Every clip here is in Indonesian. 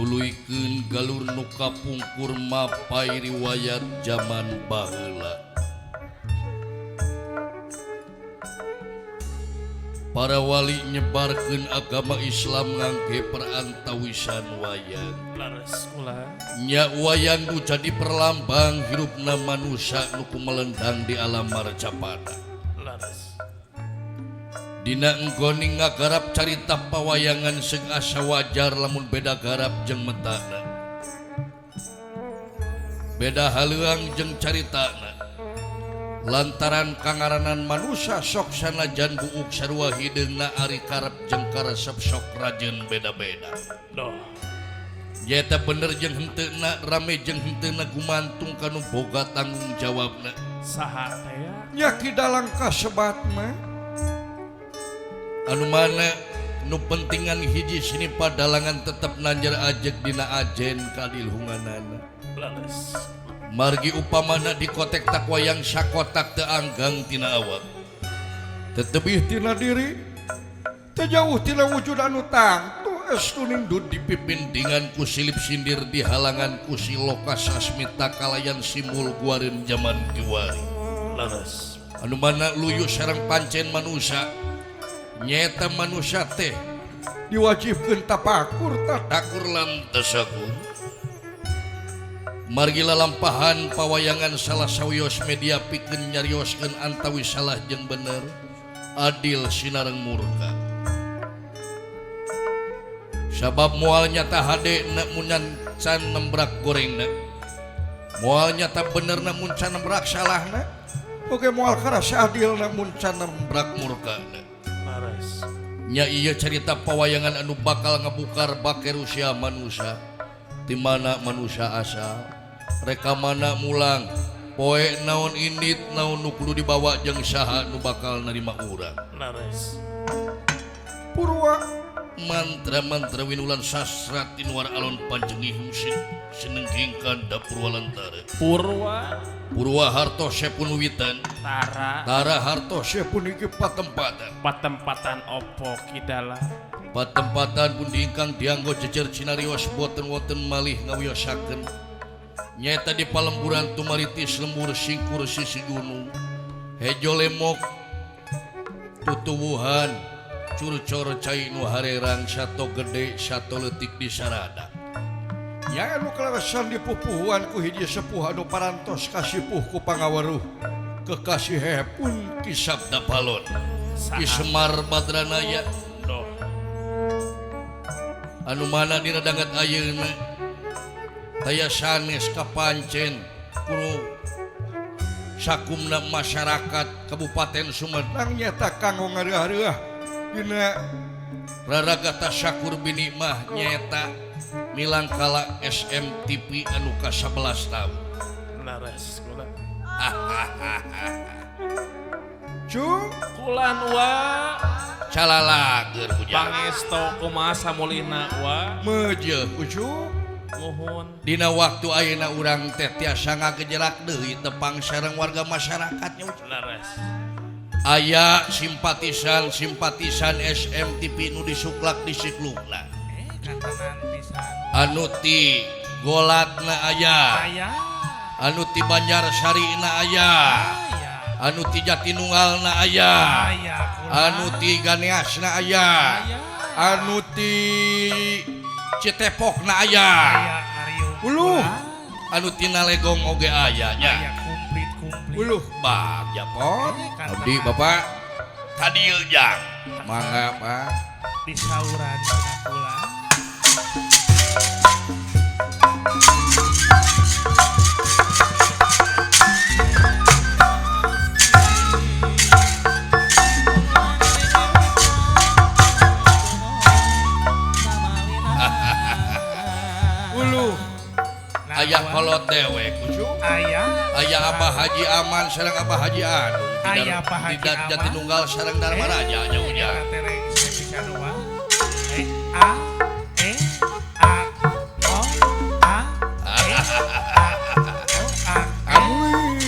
nuluikeun galur nu kapungkur mapai riwayat zaman baheula. Para wali nyebarkeun agama Islam ngangge perantawisan wayang. Laras ulah. Nya wayang nu jadi perlambang hirupna manusia nu kumelendang di alam marjapana. Laras. Dina enggoning ngagarap carita pawayangan sing asa wajar lamun beda garap jeung metana. Beda haleuang jeung caritana. Lantaran kangaranan manusia sok sanajan buuk sarua hideungna ari karep jeung karesep sok rajeun beda-beda. Doh. Nyata bener jeung henteuna rame jeung henteuna gumantung kanu boga tanggung jawabna. Saha teh ya? Nya kidalang kasebat mah anu mana nu pentingan hiji sini padalangan tetep nanjar ajeg dina ajen kadilhunganana. Laras. Margi upamana dikotek tak wayang sakotak teu anggang tina awak. tetebih tina diri teu jauh tina wujud anu tangtu estu nindut Dipipindingan ku silip sindir di halangan ku siloka sasmita kalayan simbol guareun zaman kiwari. Laras. Anu mana luyu sareng pancen manusia nyata manusia teh diwajibkeun tapakur takur lan tasakur. Margi lalampahan pawayangan salah sawios media pikeun nyarioskeun antawi salah jeung bener, adil sinareng murka. Sabab moal nyata hade na muncan can nembrak gorengna. Moal nyata bener na muncan nembrak salahna. oge moal karasa adil namun can Nembrak murkana. Laras. Nya iya cerita pawayangan anu bakal ngabukar bake rusia manusia. Di mana manusia asal, reka mana mulang, poe naon indit naon nu kudu dibawa jeung saha nu bakal narima urang. Laras. purwa Mantra-mantra winulan sastra tinuar alon panjengih musin sinenggingkan dapur walantara. Purwa. Purwa hartosé pun witan, Tara. tara hartosé sepun iki patempatan. Patempatan opo kidala. Patempatan pun diingkang dianggo jejer cinarios boten wonten malih ngawiosakeun. Nyata di palemburan tumaritis lembur singkur sisi gunung. Hejo lemok tutuwuhan curcor cai nu harerang sato gede sato leutik di sarada. nya anu kalawesan dipupuhan ku hiji sepuh anu parantos kasipuh ku pangaweruh kekasih hepun Kisab Dapalon Ki Saha. Semar Badranaya Doh. anu mana dina dangat ayeuna taya sanes kapancen kuno sakumna masyarakat Kabupaten Sumedang nang nyata kanggo ngareah-reah dina raraga tasyakur bini mah nyeta milang kala SMTP anu ka-11 tahun. Laras. Kula. cung Kulan wa. Calalager hujang Pangesto kumaha samulina wa. mejeh ucu Nuhun. dina waktu ayeuna urang teh tiasa ngagejelak deui tepang sareng warga masyarakatnya. Laras. Aya simpatisan SMTP nu disuklak di siklukna. kantanan pisan. anu ti Golatna aya, Aya. anu ti Banjarsarina aya, Aya. anu ti Jatinunggalna aya, Aya. Kumaha. anu ti Ganeasna aya, Aya. anu ti Citepokna aya, Aya Arium. Uluh. anu ti Nalegong oge aya nya. Aya komplit. Uluh. Bagja pon, abdi Bapak kadieu jang. Mangga Pak. Di sauran cenah kula. Uluh. Aya kolot dewe kucu. Aya. Aya Abah Haji Aman sareng Abah Haji Anu. Aya Abah Haji Tidak Aman. Jatinunggal sareng Dharma Raja nya unya. Eta teh rek bisa dua. A E A O A E A O A Amuy.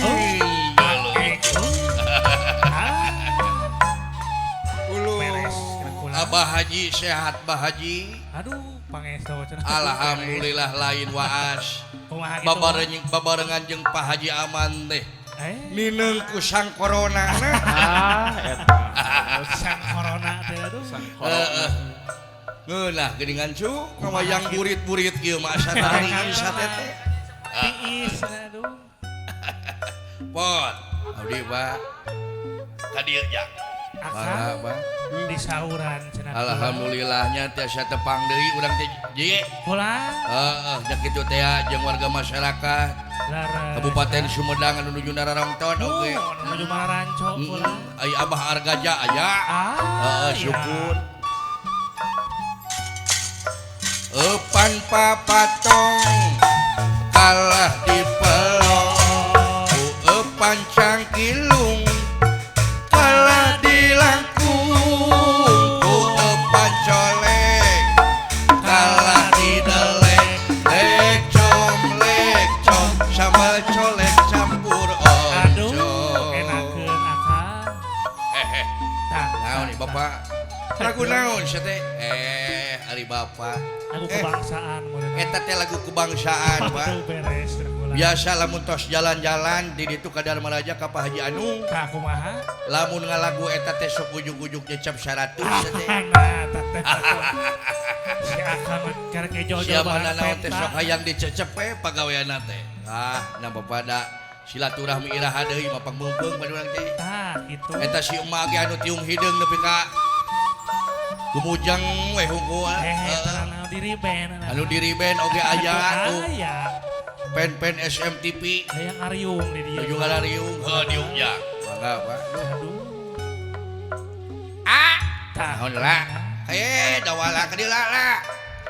Uluh. beres cenah kula. Abah Haji sehat Bah Haji. Aduh, pangestu cenah. Alhamdulillah lain waas. Kumaha gitu? Babarengan jeung Pak Haji Aman teh. Nineng ku sang corona. Sang corona teh aduh. Heeh. Ngeunah geuningan cu ngawayang burit-burit kieu mah asa tari satete teh. Tiis aduh. Pot. Abdi Pak. Kadieu jang. Mangga Akang Pak. di sauran cenah. Alhamdulillahnya tiasa tepang deui urang teh ji. Pulang. Heeh, nya kitu teh jeung warga masyarakat Lara. Kabupaten Sumedang anu nuju nararongton oge. Menuju Maranco pulang. Ai Abah Argaja aya. Heeh, Iya. syukur. Epan papatong kalah dipelong. Ku epan cangkilung kalah dilangkung. Ku epan colek kalah didelek. Lek com sambal colek campur Aduh, oncom. enakeun akang. Hehe. Tah, Naon nih Bapak? Lagu naon sia teh? Ari Bapak. lagu kebangsaan modern. Eta teh lagu kebangsaan, Pak. Aduh, beres cenah kula. Biasa lamun tos jalan-jalan di ditu ka Dharma Raja ka Pak Haji Anu, Tah kumaha? lamun ngalagu eta teh sok ujug-ujug nyecap 100 sia teh. Nah, teh. Si akang karek jojo Sia mana barang naon teh peta. sok hayang dicecep we pagaweanna teh. Na Bapak da silaturahmi iraha deui mah pangbeungpeung pada urang teh. Tah, gitu. Eta si emak ge anu tiung hideung nepi ka Gumujang we hungkul. Anu diri band. Anu diri band oge aya tuh. Aya. Pen-pen SMTV. Hayang Ariung di dieu. Ujung galariung diung ya. Mangga Pak. Aduh. Tah. Naon lah. Dawala ka dieu lah.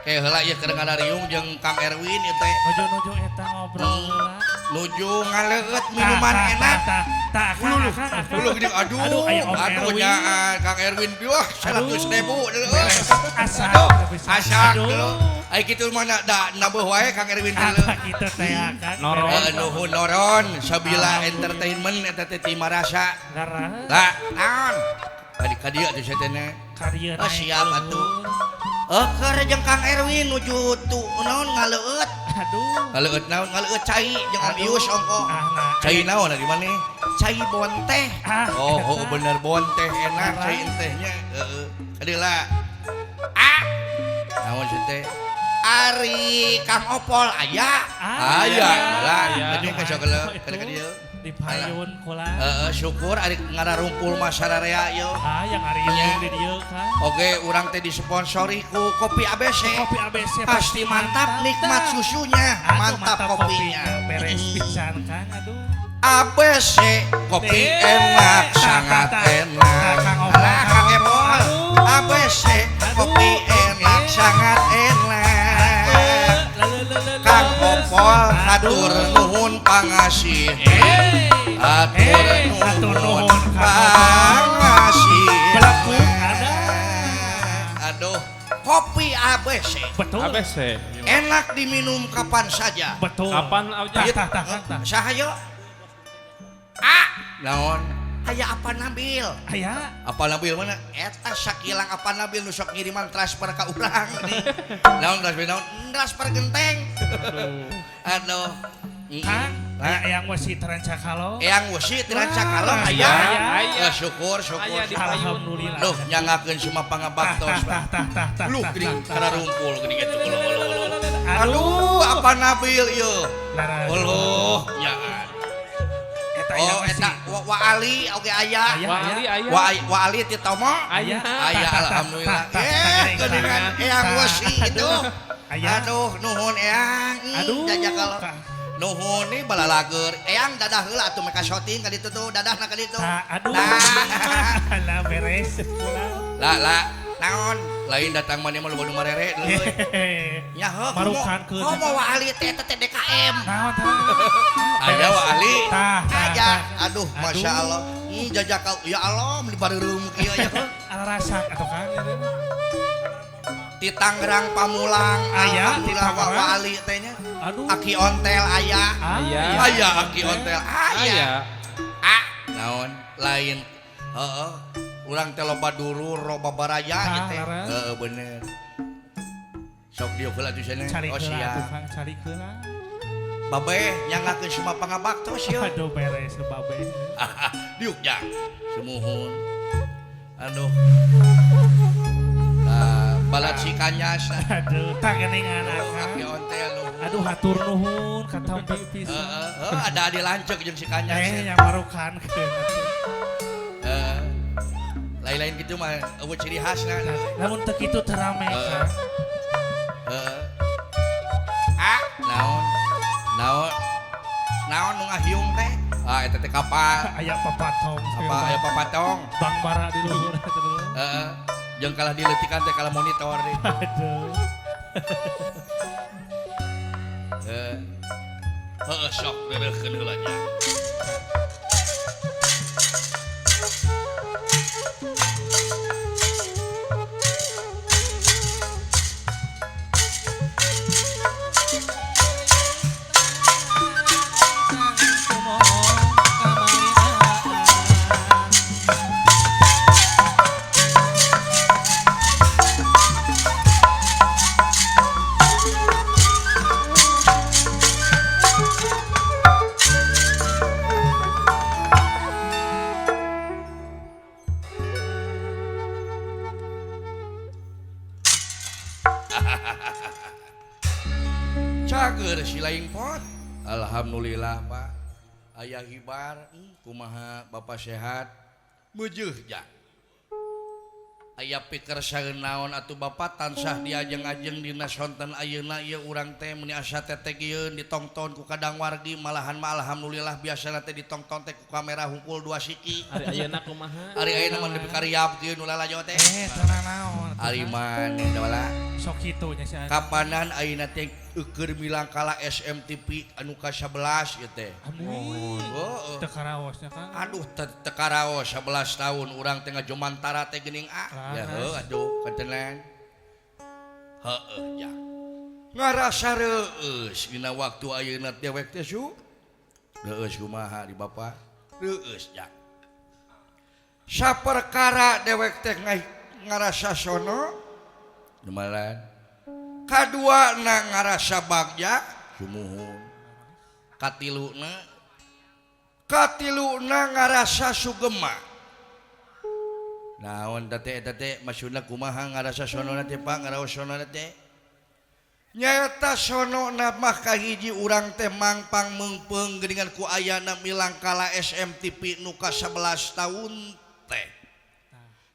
Heula ieu keur galariung jeung Kang Erwin ieu teh. Nuju-nuju eta ngobrol heula. Nuju ngaleueut minuman enak. Tah, akang. Ulu gede aduh. aya Om Aduh Erwin. nya Kang Erwin wah 100.000 deuleu. Asak. Asak Aduh. deuleu. Ai kitu mah da nambeuh wae Kang Erwin deuleu. Apa gitu teh akang? Noron. Nuhun noron Sabila Entertainment eta teh ti Marasa. Gara. Lah, naon? Ka dieu atuh sia teh na. Karya Oh, siap atuh. Keur jeung Kang Erwin nuju tu naon ngaleueut. Aduh. Ngaleueut naon? Ngaleueut cai jeung Om Ius ongko. Nah. Cai naon di mana? Cai bon teh. Oh, bener bon teh enak cai tehnya. Heeh. Kadila. Naon sih teh? Ari Kang Opol aya. Aya. Lah, jadi ka sakeuleuh kada ka dieu. Di payun kula. Syukur ari ngararumpul masararea ieu. Yang Ariung di dieu kan. Oke, urang teh disponsori ku Kopi ABC. Kopi ABC Pasti mantap, nikmat susunya, mantap kopinya. Beres pisan kan, aduh. ABC, kopi enak, sangat enak. Alah, Kang Epol. ABC, kopi enak, sangat enak. Kang Opol, hatur nuhun pangasih. Hatur nuhun pangasih. Belakang ada. Aduh, kopi ABC. Betul. ABC. Enak diminum kapan saja. Betul. Kapan aja? Tah. Sahayo. Naon? aya apa Nabil Aya. apa Nabil mana eta sakilang apa Nabil nu sok ngiriman transfer ka urang naon transfer genteng aduh Kang, yang wesi terancakalo. eyang wesi tirancakalo Aya. ya syukur Aya di Alhamdulillah. Duh nyangakeun semua pangabaktos lu geuning kana rumpul geuning eta aduh apa Nabil ieu Allah nyaan Eta oh yang wesi. eta wa Ali oge aya wa Ali ti Tomo Aya. aya alhamdulillah geuningan eyang wesi itu aduh nuhun eyang Aduh. jajakal nuhun nih balalager eyang dadah heula atuh meka syuting ka ditu tuh dadahna ka ditu Aduh. Nah. Lah beres. la naon lain datang mana mah loba nu marere deui nya heuh Marukankeun. mau wa Ali teh teh DKM Naon aya wa Ali aja tah. aduh masya Allah jajakal ya Allah di bareureum kieu aya Ala rasak atau Kang? di Tangerang Pamulang Aya, di alhamdulillah wa Tangerang. Ali teh nya Aduh. Aki ontel aya Aya. aya Aki ontel aya naon lain heeh urang teh loba dulur loba baraya Ah, teh laras. heeh bener sok dieu heula tuh cenah Cari oh keula sia atuh Kang, cari keula. babe nyangakeun semua pangabaktos yeuh Aduh beres nu babe. diuk jang semuhun aduh balat si kanyas Aduh, tak geuningan Aki Akang. ontel nu Aduh hatur nuhun katampi pisan. ada adi lancek jeung si kanyas Yang marukankeun. lain-lain gitu mah eueuh ciri khasna Lamun teu kitu teu rame Kang. naon nu ngahiung teh eta teh kapal Aya papatong. apa aya papatong Bang bara di luhur. heeh jeung kalah dileutikan teh kalah monitor deh Aduh. heeh sok reureukeun heula nya cager si lain pot alhamdulillah Pak aya hibar kumaha Bapak sehat meujeul ja aya pikir saeun naon atuh Bapak tansah diajeng-ajeng dina sonten ayeuna ieu urang teh meni asa tetegieun ditongton ku kadang wargi malahan mah alhamdulillah biasana teh ditongton teh ku kamera hungkul 2 siki Ari ayeuna kumaha? ari ayeuna mah nepi ka riap kieu nu lalajo teh Tenang naon. ari maneh da wala Sok kitu nya si Adi. kapanan ayeuna teh eukeur milang kala SMTV anu ka-11 ieu teh Amun. oh Teu karaosnya Kang. aduh tekaraos 11 tahun urang teh ngajomantara teh geuning ya heuh aduh kantenan heueuh ya ngarasa reueus dina waktu ayeuna dewek teh su reueus kumaha di Bapak reueus ya saperkara dewek teh ngarasa sono Jumalan kadua na ngarasa bagja sumuhun katiluna ngarasa sugema naon teh maksudna kumaha ngarasa sonona teh Pak ngaraos sonona teh nyaeta sonona mah kahiji urang teh mangpang meungpeung geuningan ku ayana milang kala SMTV nu ka 11 tahun teh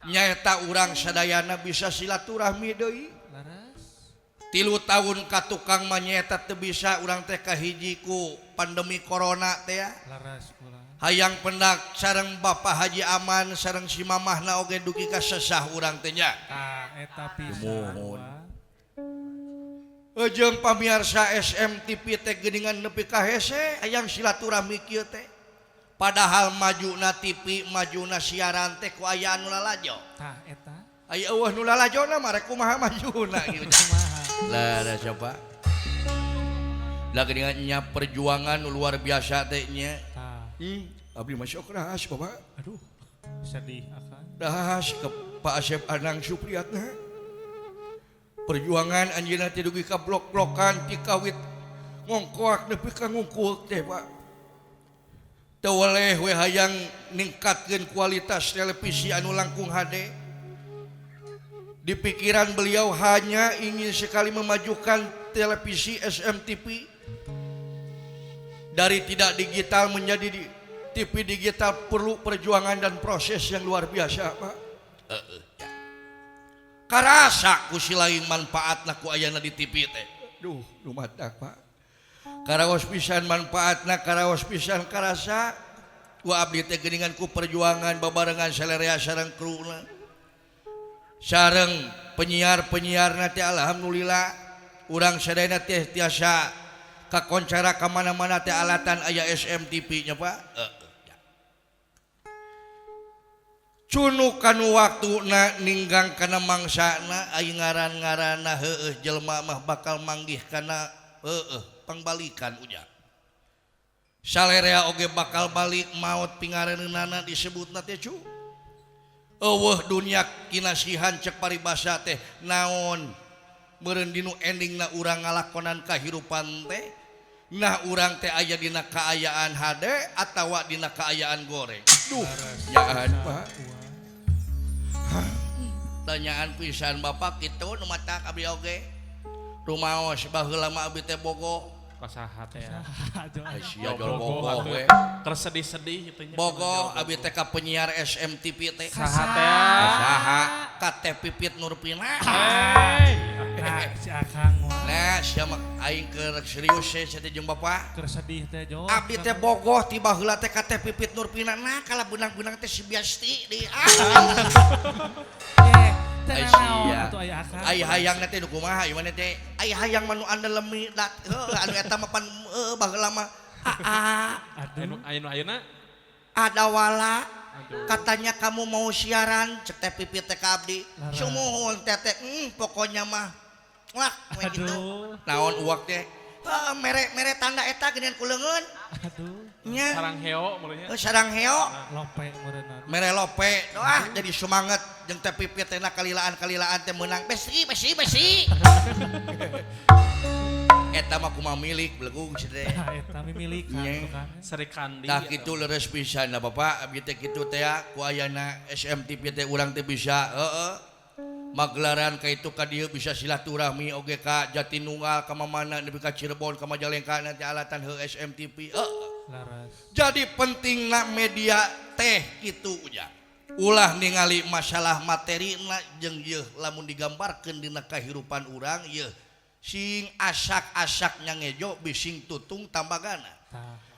nyaeta urang sadayana bisa silaturahmi deui Laras. 3 tahun ka tukang mah nyaeta teu bisa urang teh kahiji ku pandemi corona teh ya Laras kula. hayang pendak sareng Bapak Haji Aman sareng si mamahna oge dugi ka sesah urang teh nya Eta pisan. Mohon. Wah. jeung pamirsa SMTV teh geuningan nepi ka hese hayang silaturahmi kieu teh padahal majuna TV majuna siaran teh ku aya anu lalajo Tah eta. aya eueuh nu lalajona mah rek kumaha majuna kieu Kumaha? lah da coba lah geuningan nya perjuangan nu luar biasa teh nya Tah. abdi masuk rahas Bapak. Aduh, sedih akan. Rahas ke Pak Asep Anang Supriyatna. Perjuangan anjeunna teh dugi ka blok-blokan ti kawit ngongkoak nepi ka ngungkul teh Pak. Teu weleh we hayang ningkatkeun kualitas televisi anu langkung HD. Di pikiran beliau hanya ingin sekali memajukan televisi SMTV dari tidak digital menjadi TV digital perlu perjuangan dan proses yang luar biasa Pak. Karasa ku si lain manfaatna ku ayana di TV teh. Duh, lumatak Pak. Karaos pisan manfaatna, karaos pisan karasa. Ku abdi teh geuningan ku perjuangan babarengan salerea sareng kruna. Sareng penyiar-penyiarna teh alhamdulillah urang sadayana teh tiasa kakoncara ka mana-mana teh alatan aya SMTV nya Pak. Cunukan waktuna ninggang kana mangsana aya ngaran-ngaranna heueuh jelema mah bakal manggih kana pangbalikan ujang. Salerea oge bakal balik maot pingareunana disebutna teh cu. Eueuh dunia kinasihan cek paribasa teh naon meureun dinu endingna urang ngalakonan kahirupan teh nah urang teh aya dina kaayaan HD atawa dina kaayaan goreng. Duh, nyaan Pak. Tanyaan pisan Bapak kitu nu matak abdi oge. Rumaos baheula mah abdi teh bogo. Kasaha teh ya. Sia jol bogo we. Tersedih-sedih gitu nya. Bogo abdi teh ka penyiar SMTV teh. Saha teh? Saha ka teh Pipit Nurpina. Nah, si Akang mah Nah, sia mah aing keur serius teh jeung Bapak. keur sedih teh Jo. Abdi teh bogoh ti baheula teh ka teh Pipit Nurpina. Nah, kala benang-benang teh si Biasti di. Ai sia. Ai hayang teh nu kumaha ieu mah teh? Ai hayang manu andelemi dat. Anu eta mah pan baheula mah. Ayeuna Ada wala. Aduh. Katanya kamu mau siaran cek teh Pipit teh ka abdi. Sumuhun teh pokoknya mah. Wah, we gitu. Naon uwak teh? Mere tanda eta geuneun ku leungeun. Aduh, Nya. sarang heo mulanya. Sarang heo. lope meureunna. Mere lope. Doah jadi semangat jeung teh Pipit teh kalilaan teh meunang. Besi. Eta mah kumaha milik belegung si teh. Eta mimilik kan. Seri kandi. Dah kitu leres pisan da Bapak abdi teh kitu teh ku ayana SMTV teh urang teh bisa magelaran ka itu ka dieu bisa silaturahmi oge ka Jatinunggal ka mamana nepi ka Cirebon ka Majalengka nanti alatan heuh SMTV. Laras. Jadi pentingna media teh kitu ujang. Ulah ningali masalah materina jeung yeuh lamun digambarkeun dina kahirupan urang yeuh sing asak-asaknya ngejo bising tutung tambagana.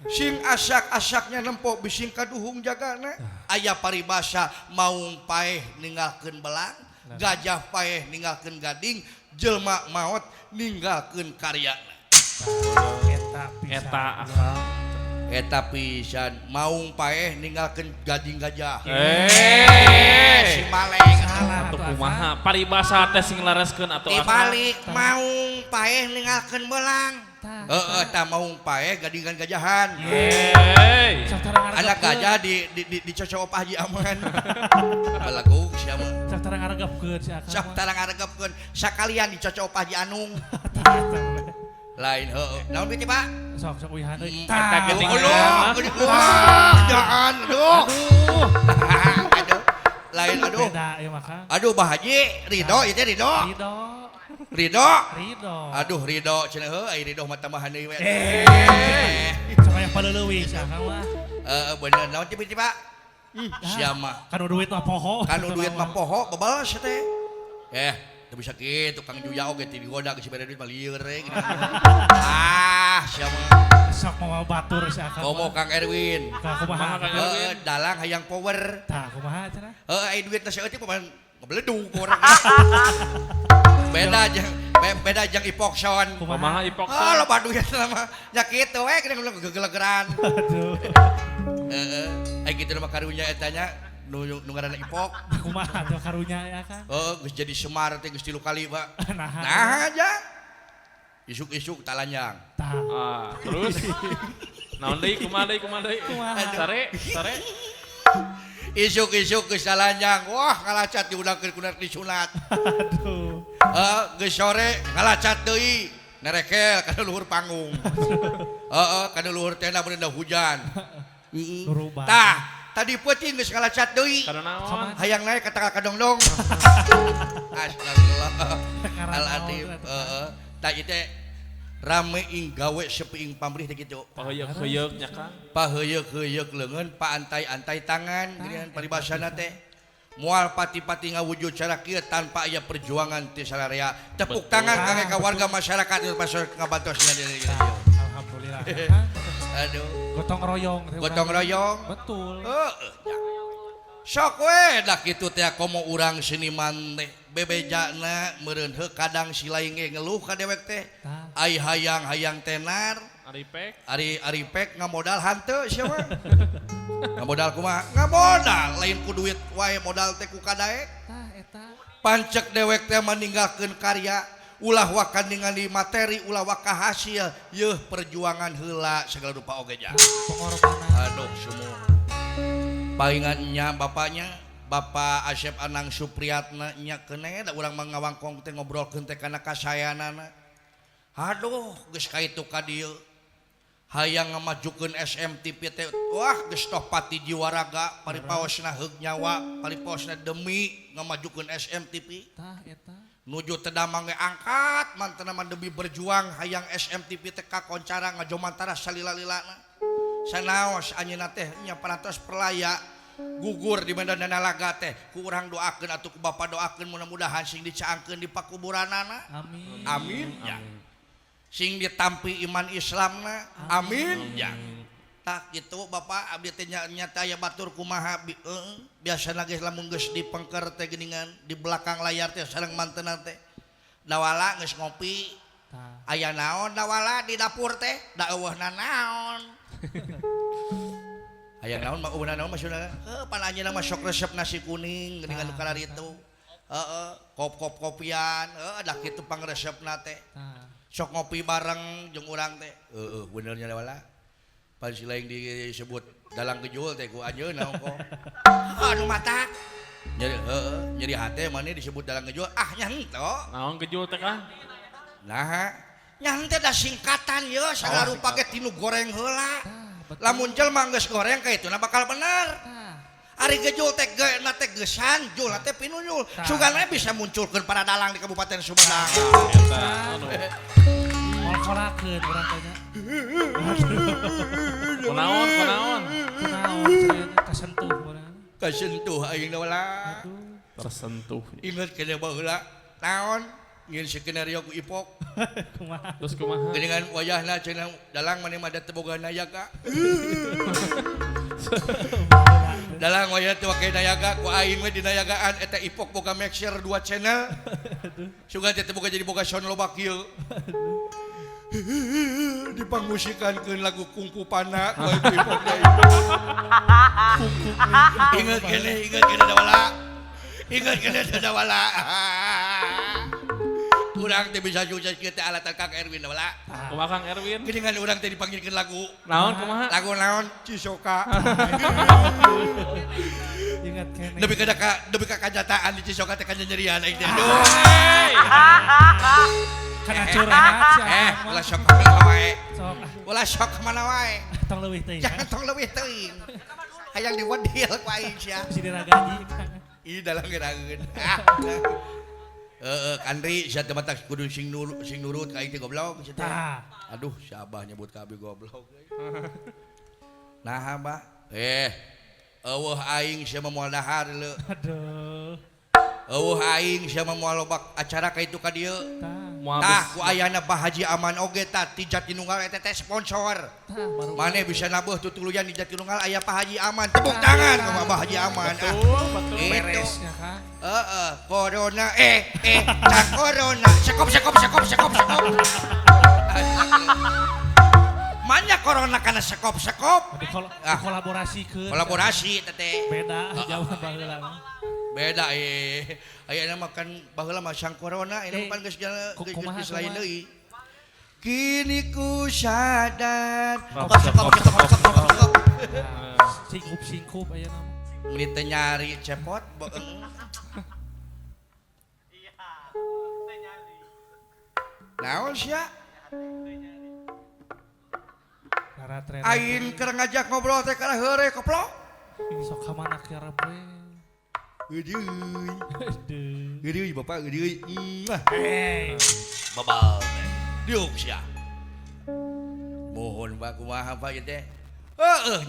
Sing asak-asaknya nempok bising kaduhung jagana. Aya paribasa maung paeh ninggalkeun belang, gajah paeh ninggalkeun gading, jelma maot ninggalkeun karyana. Eta Eta pisan maung paeh ninggalkeun gading gajah. Si maleng Atuh kumaha paribasa teh sing lareskeun atuh dibalik maung paeh ninggalkeun belang. Ta maung paeh gadingan gajahan. Hey. Anak gajah dicocok opah Haji Aman. Balagung sia mah. Cak tara ngaregepkeun si Akang. Sok tara ngaregepkeun sakalian dicocok opah Haji Anung. Lain heueuh. Naon beuti Pak? Sok uihan deui. Eta geuning Jangan aduh. Aduh. Lain aduh. Beda ieu mah Kang. Aduh Bah Haji, Ridho ieu teh Ridho. Ridho. Aduh Ridho cenah heuh ai Ridho mah tambahan deui we. Supaya paleuleui si Akang mah. Bener naon ti Pak? Sia mah. Kanu duit mah poho. Kanu duit mah poho babales teh. Teu bisa kitu Kang Juya oge ti digoda geus bere duit mah lieur we. Sia mah. Sok mau batur si Akang. Komo Kang Erwin. Kumaha Kang Erwin? Dalang hayang power. Tah kumaha cenah? Ai duit teh saeutik pemain ngebledug ku urang. Beda jeung ipokson. Kumaha ipokson? Loba duit mah nya kitu we geuning gegelegeran. Aduh. Ai kitu mah karunya eta nya nu ngaranna ipok. Kumaha tuh karunya ya Kang? Geus jadi Semar teh geus 3 kali, Pak. Nah aja. Isuk-isuk talanjang. Tah. Terus Naon deui kumaha deui Sare. Isuk-isuk geus salanjang. Wah, ngalacat diudangkeun kunar disunat. Aduh. Geus sore ngalacat deui. Nerekel kana luhur panggung. Kana luhur tenda bener hujan. Berubah. Tah, tadi peuting geus ngalacat deui. Kana naon? Hayang naik kata kadong-dong. Astagfirullahaladzim. Tak itu rame ing gawe sepi ing pamrih teh kitu. Paheuyeuh nya Kang. Paheuyeuh leungeun, paantai-antai tangan, geuningan paribasana teh. Moal pati-pati ngawujud cara kieu tanpa aya perjuangan ti salarea. Tepuk tangan kangge ka warga masyarakat nu pasor ngabantosna deui. Alhamdulillah. Aduh. Gotong royong. Gotong royong. Betul. Sok we dah kitu teh komo urang seniman teh bebejana meureun heuh kadang si lain ge ngeluh ka dewek teh ai hayang tenar ari pek ngamodal hanteu sia mah ngamodal kumaha ngamodal lain ku duit wae modal teh ku kadaek Tah eta pancek dewek teh meninggalkeun karya ulah wakan ningali materi ulah waka hasil yeuh perjuangan heula segala rupa oge ja pengorbanan. aduh semua palingannya bapaknya Bapak Asep Anang Supriyatna nya keneh da urang mangawangkong teh ngobrolkeun teh kana kasayanana. Aduh geus kaitu ka dieu. Hayang ngamajukeun SMTP teh wah geus toh pati jiwa raga paripaosna heug nyawa paripaosna demi ngamajukeun SMTP. Tah eta Nuju teh damang ge angkat mantena mah demi berjuang hayang SMTP teh kakoncara ngajomantara salila-lilana. Sanaos anjeunna teh nya parantos perlaya gugur di medan nalaga teh ku urang doakeun atuh ku bapa doakeun mudah-mudahan sing dicaangkeun di pakuburanana amin. Amin ya. Sing ditampi iman Islamna amin ya. Tak gitu Bapak abdi teh nyata aya batur kumaha biasana geus lamun geus dipengker teh geuningan di belakang layar teh sareng manteuna teh dawala geus ngopi aya naon dawala di dapur teh da eueuhna naon aya naon mah eueuhna naon maksudna pan anjeunna mah sok resep nasi kuning geuningan nu kalar itu kopian dah kitu pangresepna teh sok ngopi bareng jeung urang teh bener nya dawala pan si lain disebut dalang gejul teh ku anjeunna kok anu matak nyeri hate mane disebut dalang gejul nya henteu Naon gejul teh Kang? nah nya henteu da singkatan ye sagala rupa ge tinu goreng heula lamun jelema geus goreng ka ituna bakal bener ari gejul teh na teh geusan jul teh pinunyul sugana bisa munculkeun para dalang di Kabupaten Sumedang Kolak-kolakeun urang teh nya. Kunaon? Kunaon kasentuh urang. Kasentuh aing dawala. Tersentuh. Ingat kene baheula naon nyeun skenario ku Ipok. Kumaha? Terus kumaha? Geuningan wayahna cenah dalang mane mah da teu boga nayaga. Dalang wayah teu wake nayaga ku aing we di nayagaan eta Ipok boga mixer 2 channel. Sugan teh boga jadi boga sound loba kieu. Dipangmusikankeun lagu Kungfu Pana ku Ipok deui. Ingat kene dawala. Ingat kene dawala. Urang teh bisa sukses kieu teh alatan Kang Erwin dawala. Kumaha Kang Erwin? Geuningan urang teh dipanggilkeun lagu. Naon kumaha? Lagu naon? Cisoka. Ingat kene. Debi ka kajataan di Cisoka teh kanyerian aing teh. Aduh. Kana curhat sia. Ulah sok ka wae. Sok. Ulah sok ka mana wae. Tong leuwih teuing. Jangan tong leuwih teuing. Hayang diwadil ku aing sia. Si diragaji. Ih dalang geraeun. Kandri sia teh matak kudu sing nurut ka aing teh goblok sia teh. Aduh, si Abah nyebut ka abi goblok. Nah, Abah. Eueuh aing sia moal dahar leu. Aduh. Eueuh aing sia moal lobak acara ka itu ka dieu. Tah, ku ayana Pak Haji Aman oge tah ti Jatinunggal eta teh sponsor. Mane bisa nabuh tutuluyan di Jatinunggal aya Pak Haji Aman. Tepuk tangan ka Pak Haji Aman. Betul. Beresnya Kang. Corona cak corona. Sekop. Manya corona kana sekop. Dikolaborasikeun. Kolaborasi teh. Beda jauh baheula. Beda ayeuna makan baheula mah sang corona ini pan geus geus lain deui. kini ku sadar Singkup aya nama. menit teh nyari cepot naon sia Karatren. aing keur ngajak ngobrol teh kana heure koplok Sok ka mana ke arep we. geudeui bapak geudeui Hey. babal teh diuk sia mohon Pak kumaha Pak ieu teh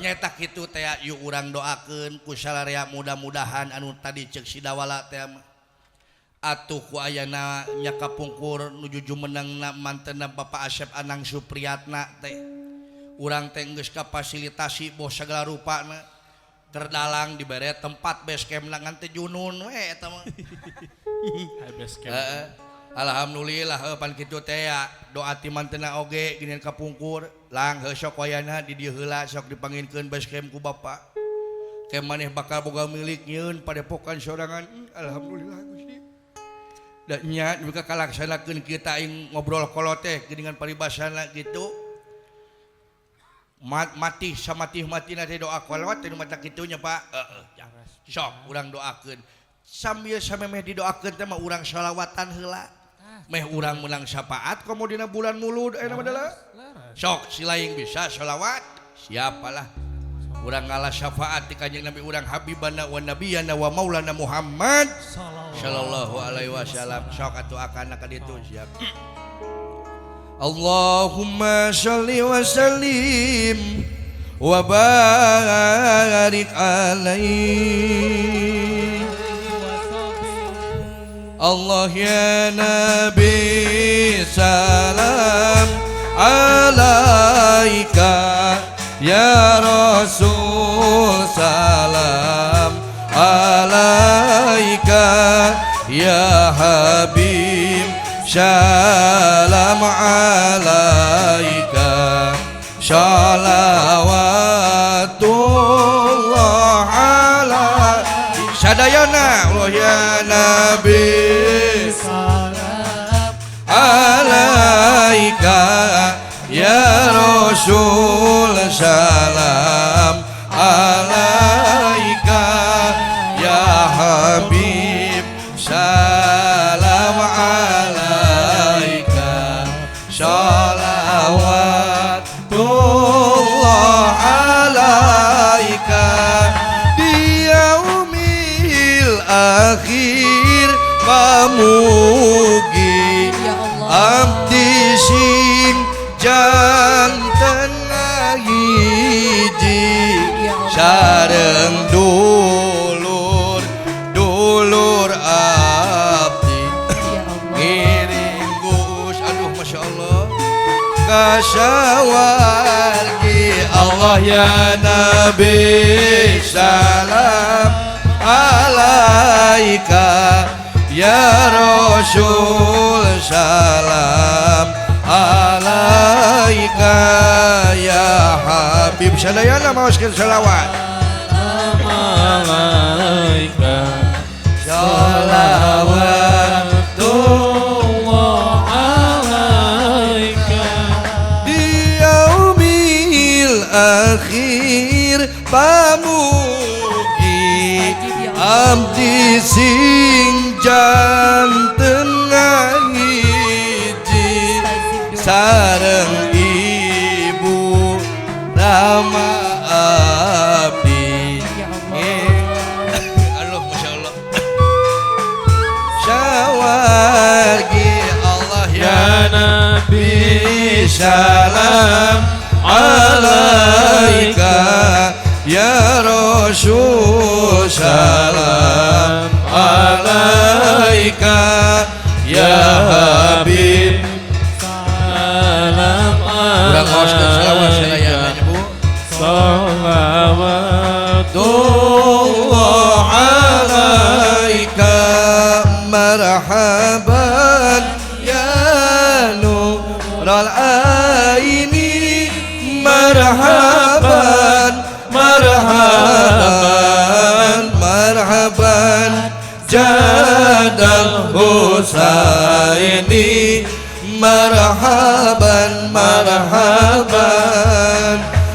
nyetak kitu teh yuk urang doakeun ku salarea mudah-mudahan anu tadi ceuk si dawala teh atuh ku ayana nya kapungkur nuju jumenengna mantenna Bapak Asep Anang Supriyatna teh urang teh geus kafasilitasi bos sagala rupana terdalang dibere tempat base camp ngan teh junun we eta mah Base camp. alhamdulillah pan kitu teh ya doa ti mantenna oge geuning kapungkur lang sok wayana di dieu heula sok dipanggilkeun base camp ku Bapak ke maneh bakal boga milik nyieun padepokan sorangan alhamdulillah Gusti da nya mereka kalaksanakeun kita aing ngobrol kolot teh geuningan paribasana gitu mati samatih-matina teh doa kolot teh mata kitunya Pak sok urang doakeun sambil samemeh didoakeun teh mah urang shalawatan heula meh urang menang syafaat komo dina bulan mulud aya nama adalah sok silaing bisa shalawat siapalah urang ngalah syafaat di kanjeng Nabi urang habibana wa nabiyana wa maulana Muhammad sallallahu alaihi wasallam sok atuh akana ka ditu siap Allahumma shalli wa sallim wa barik alaihi Allah ya Nabi salam alaika ya Rasul salam alaika ya Habib salam alaika shalawatullah ala sadayana Allah ya Nabi salam alaika ya Rasul salam alaika ya Habib salam alaika shalawatullah alaika di yaumil akhir pamugi abdi sing janten hiji sareng dulur abdi ngiring Gus aduh Masya Allah kasawargi Allah ya Nabi salam alaika ya Rasul salam alaika ya Habib sadayana maoskeun selawat Alaika shalawatullah alaika di yaumil akhir pamugi abdi sing janten ngahiji sareng ibu Rama abdi aduh Masya Allah syawargi Allah ya Nabi salam alaika ya Rasul salam alaika ya Habib salam urang maoskeun selawat sadayana Bu salawatullah alaika marhaban ya nural aini marhaban marhaban marhaban jadal husaini marhaban marhaban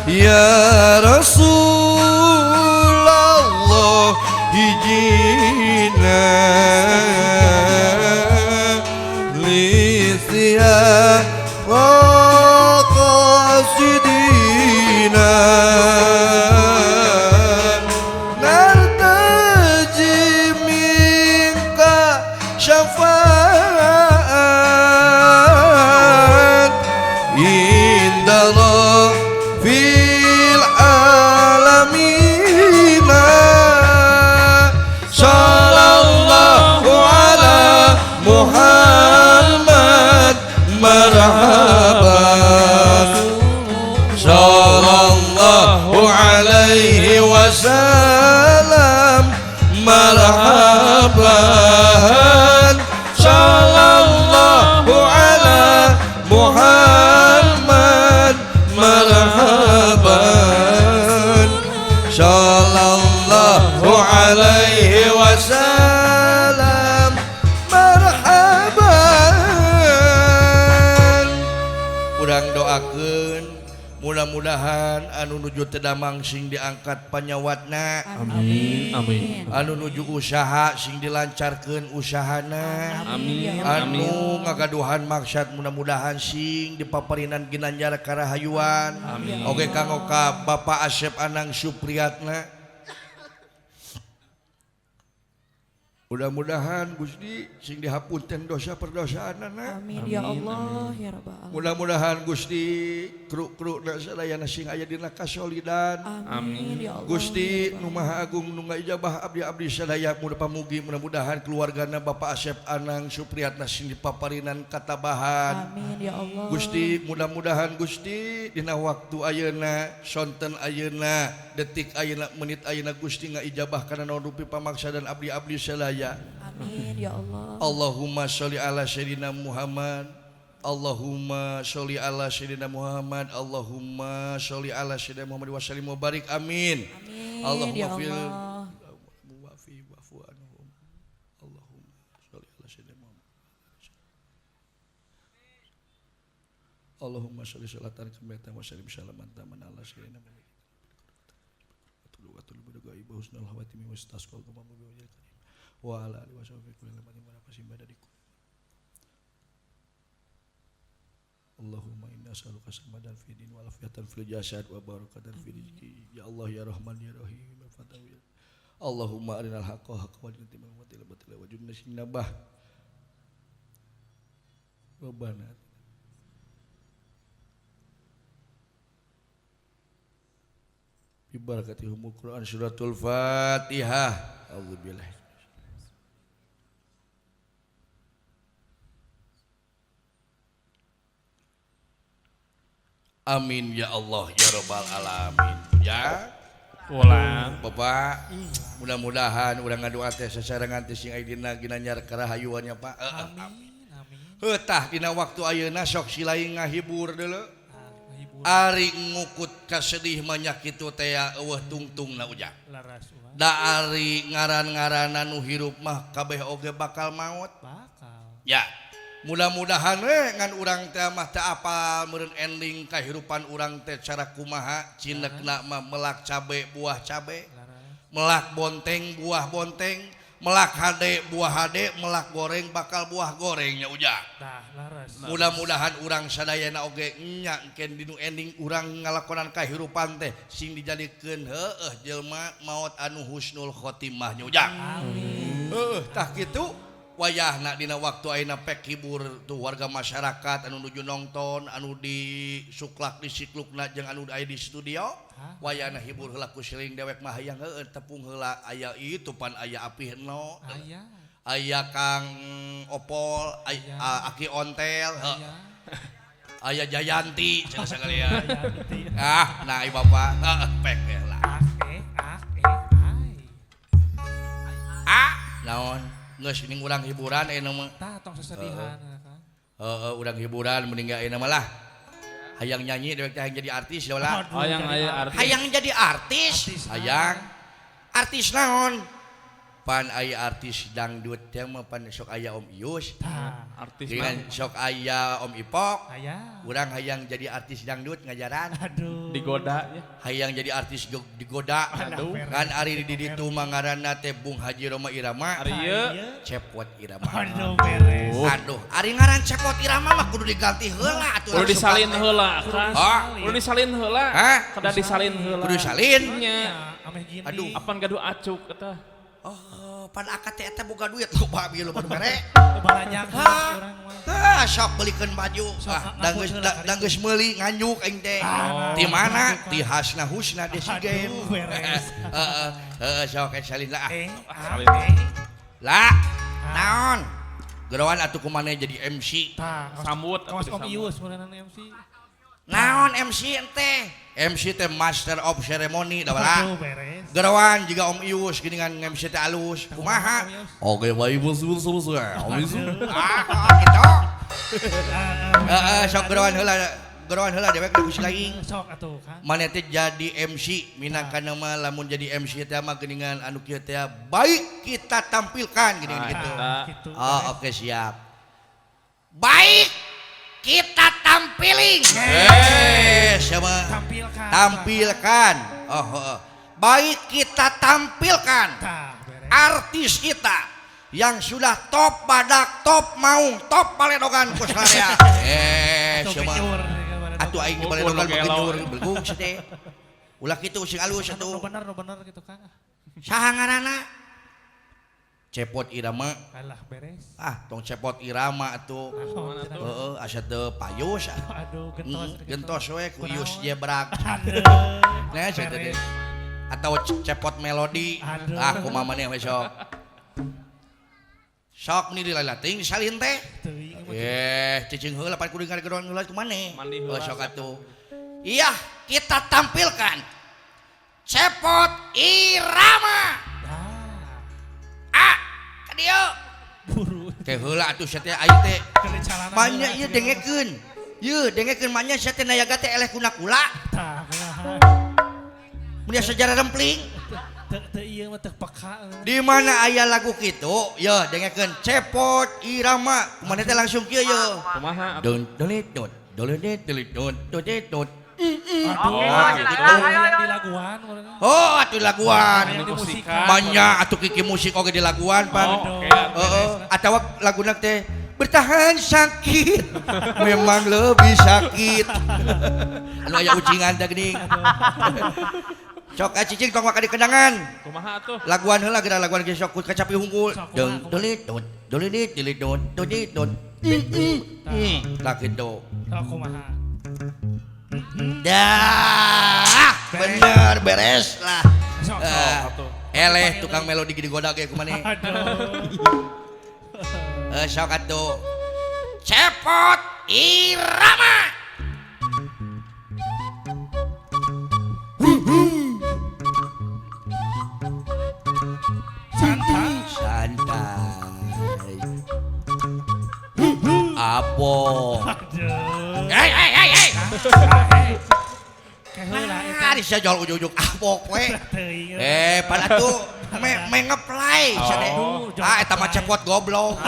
ya Rasulullah hijina lisya wa qasidina nartaji minka syafaat indallah fil alamina sallallahu ala Muhammad marhaban sallallahu alaihi wasallam marhaban sallallahu ala Muhammad marhaban sallallahu alaihi wasallam marhaban. Urang doakeun mudah-mudahan anu nuju teu damang sing diangkat panyawatna, Amin. Amin. anu nuju usaha sing dilancarkeun usahana, Amin. anu ngagaduhan maksud mudah-mudahan sing dipaparinan ginanjar karahayuan. Oge kanggo ka Bapak Asep Anang Supriyatna, mudah-mudahan Gusti sing dihapunten dosa perdosaanana. Amin ya Allah ya Rabbal alamin. Mudah-mudahan Gusti kruk-krukna sadayana sing aya dina kasolidan. Amin ya Allah. Gusti nu Maha Agung nu ngaijabah abdi-abdi sadaya mudah pamugi mudah-mudahan keluargana Bapak Asep Anang Supriyatna sing dipaparinan katabahan. Amin ya Allah. Gusti mudah-mudahan Gusti dina waktu ayeuna sonten ayeuna detik ayeuna menit ayeuna Gusti ngaijabah kana naon rupi pamaksa dan abdi-abdi sadaya. Amin ya Allah. Allahumma sholli ala sayyidina Muhammad. Allahumma sholli ala sayyidina Muhammad. Allahumma sholli ala sayyidina Muhammad wa sallim wa barik. Amin. Amin Allahumma ya fil Allah. muwafi wa'fu anhum. Allahumma sholli ala sayyidina Muhammad. Allahumma sholli sholatan kamilatan wa sallim salaman taman ala sayyidina Muhammad. Wa tulbu gaibah husnul khawatimi wa istasqal kamamu bi wajhil karim. Wa ala alihi wa sahbihi kulli lamatin wa nafasin badadikum. Allahumma inna as'aluka samadan fi din wa lafiyatan fil jasad wa barakatan fi rizqi. Ya Allah ya Rahman ya Rahim ya Fatah ya. Allahumma arinal haqqa haqqan wa arina al batila wa junna sinabah. Rabbana bi barakatihumul Quran suratul Fatihah. A'udzubillahi. Amin ya Allah ya Rabbal alamin. Ya Ulang. Bapak, mudah-mudahan urang ngadua teh sasarangan teh sing aya dina ginanjar karahayuannya Pak. Amin. Heutah dina waktu ayeuna sok silai ngahibur deuleu. Ari ngukut kasedih manyak kitu teh eueuh tungtungna ujang. Laras ulah. Da ari ngaran-ngaranna nu hirup mah kabeh oge bakal maut. Bakal. Ya. Mudah-mudahan ngan urang teh mah teu apal meureun ending kahirupan urang teh cara kumaha cinekna mah melak cabe buah cabe, Laras. melak bonteng buah bonteng, melak hade buah hade, melak goreng bakal buah gorengnya ujang. Dah laras. Mudah-mudahan urang sadayana oge nya engkeun dinu ending urang ngalakonan kahirupan teh sing dijadikeun heueuh jelema maot anu husnul khotimah nya ujang. Amin. Tah kitu wayahna dina waktu ayeuna pek hibur tuh warga masyarakat anu nuju nongton, anu di suklak di siklukna jeung anu aya di studio. Wayahna hibur heula ku siling dewek mah hayang heueuh tepung heula aya ieu pan aya Api Heno, Aya. aya Kang Opol, Aki Ontel, aya Jayanti cenah sagalian. Nah ieu Bapak pek heula. Naon? Geus ning urang hiburan aya mah. Tah tong sesedihan kan. Urang hiburan mending aya mah lah. Hayang nyanyi dewek teh hayang jadi artis ya lah. Oh yang aya artis. Hayang jadi artis. Hayang. Artis naon? pan aya artis dangdut teh mah pan sok aya Om Ius. Artis Dengan mah sok aya Om Ipok. Aya. Urang hayang jadi artis dangdut ngajaran. Aduh. digoda ya. Hayang jadi artis digoda. Aduh. Kan ari di ditu mangaranna teh Bung Haji Roma Irama. Ari ieu Cepot Irama. Aduh beres. Aduh, ari ngaran Cepot Irama mah kudu diganti heula atuh. kudu disalin heula kan. Hah? Kudu disalin heula. Hah? Kada disalin heula. Kudu salin. Nya. Ameh gini. Aduh. Apan gaduh acuk eta. Oh, pan akad teh eta boga duit loba abi loba mere. Kebalanjang orang Ah, mah. sok belikeun baju. Sok Danggeus meuli nganyuk aing teh. Di mana? Di Hasna Husna di si game. Aduh, beres. Heeh, sok salin lah. Salin. Lah, naon? Gerawan atuh kumaneh jadi MC. Sambut Kawas atuh Om disambut. Ius beneran MC. Naon MC ente? MC teh Master of Ceremony da bala. Aduh beres. Gerawan juga Om Ius geuningan MC teh alus. Kumaha? Oke, baik bos selesai. Om Ius. Gitu. Sok gerawan heula dewek geus laing. Sok atuh kan. Maneh teh jadi MC minangkana mah lamun jadi MC teh mah geuningan anu kieu teh baik kita tampilkan gini gitu. Gitu. Oh, oke siap. Baik kita tampilin. Sama tampilkan. Oh. Baik kita tampilkan beres. artis kita yang sudah top badak, top maung, top baledogan ku sadaya. Sama atuh aing di baledogan begenyur belgung teh. Ulah kitu sing alus atuh. No bener gitu kan. Saha ngaranna? Cepot Irama. Alah beres. Tong Cepot Irama atuh. Heeh, asa teu payus. Aduh Gentos we ku Yus Jebrak. Aduh. Nah, saya tadi. Atau Cepot Melodi. Aduh. Kumaha maneh we sok. Sok ni dilalating salin teh. Cicing heula pan kudu ngageron heula kumaneh. Mandi heula. Sok atuh. Iya, kita tampilkan Cepot Irama. Kadieu. Buru. Teh heula atuh sia teh aing teh. Kerencanaan. Manya ieu dengekeun. Ieu dengekeun manya sia teh nayaga teh eleh kula-kula. Tah kumaha. Mun sejarah rempling. Teu ieu mah teu peka. Di mana aya lagu kitu? Yo dengekeun Cepot Irama. Kumaha teh langsung kieu yo. Kumaha? Don dolit dot. Dolit dolit dot. Dolit dot. Aduh. gitu. Yang di laguan. Oh, atuh laguan. Yang di musikan. Manya atuh kiki musik oge di laguan pan. Oh, oke. Heeh, atawa laguna teh bertahan sakit. Memang lebih sakit. Anu aya ucingan teh geuning. Sok cicing tong maka dikendangan. Kumaha atuh? Laguan heula geura laguan ge sok kacapi hungkul. Dong dolit dot. Dolit dolit dot. Dolit dot. Lah kitu. Sok kumaha. Dah, bener beres lah. Sok atuh. Eleh tukang melodi gede goda ge kumaneh. Aduh. Sok atuh. Cepot Irama. Santai. Apo. Aduh. Hei. Kaheula eta. Bisa jual ujug-ujug apok we. Teu. Pada tuh me ngeplay. Aduh, Eta mah cepot goblok.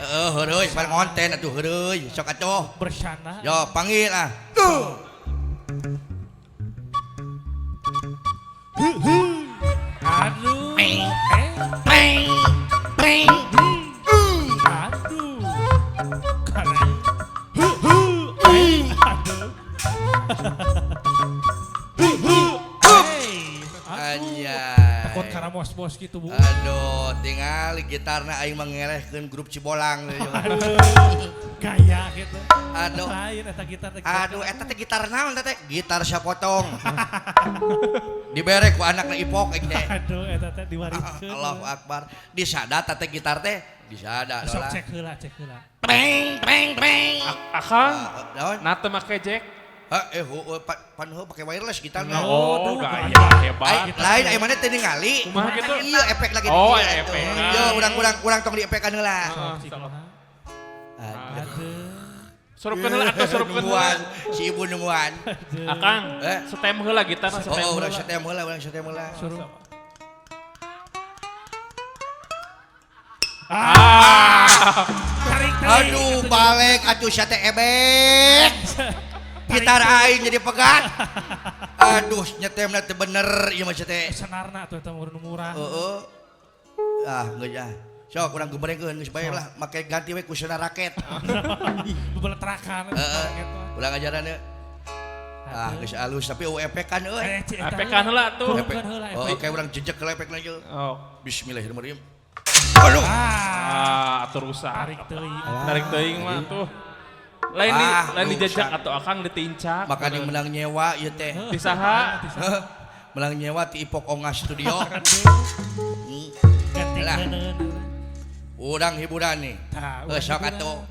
Heureuy, paling konten atuh heureuy. Sok atuh. Bersana. Yo panggil ah. Aduh. Peng. Peng. Peng. Aduh. Keren. Aduh. Anjay. Takut karena bos-bos gitu bu. Aduh, tinggal gitarna aing mengelehkeun grup Cibolang. Gaya gitu. Aduh. Lain eta gitar. Aduh, eta teh gitar naon teh? Gitar sapotong. Dibere ku anakna Ipok aing teh. Aduh, eta teh diwariskeun. Allahu Akbar. Disada teh gitar teh, disada Sok dola. cek heula. Preng preng preng. Akang, Naon? nate make jack. Pan pakai wireless gitarna. Oh, gaya hebat. Lain aya mana teh ningali. Kumaha gitu? Iya, efek lagi. Oh, iya, efek. tuh. Iya, urang tong diefekan heula. Aduh. Surupkeun heula atuh, surupkeun heula. Nungguan, si ibu nungguan. Akang, setem heula gitarna setem Oh, heula. urang setem heula. Suruh. Tarik. Aduh, balik atuh sia teh ebek. Gitar aing jadi pegat. Aduh, nyetemna teh bener ieu mah sia teh. Senarna tuh eta murah. Heeh. Ah, geus ya. Sok urang gemerengkeun geus bae lah, make ganti we ku senar raket. Bebeletrakan. Heeh. Ulang ajaran ya. Ah, geus alus tapi efek kan euy. Efekan heula tuh. Efek. Oh, oke urang jejek ke efek lanjut. Oh. Bismillahirrahmanirrahim. Aduh. Atur rusak. Tarik teuing. Tarik teuing mah tuh. Lain dijajak atau akang ditincak. Makanya menang nyewa ieu teh. Di saha? Menang nyewa ti Ipok Ongas Studio. Lah. Urang hiburan nih. Sok atuh.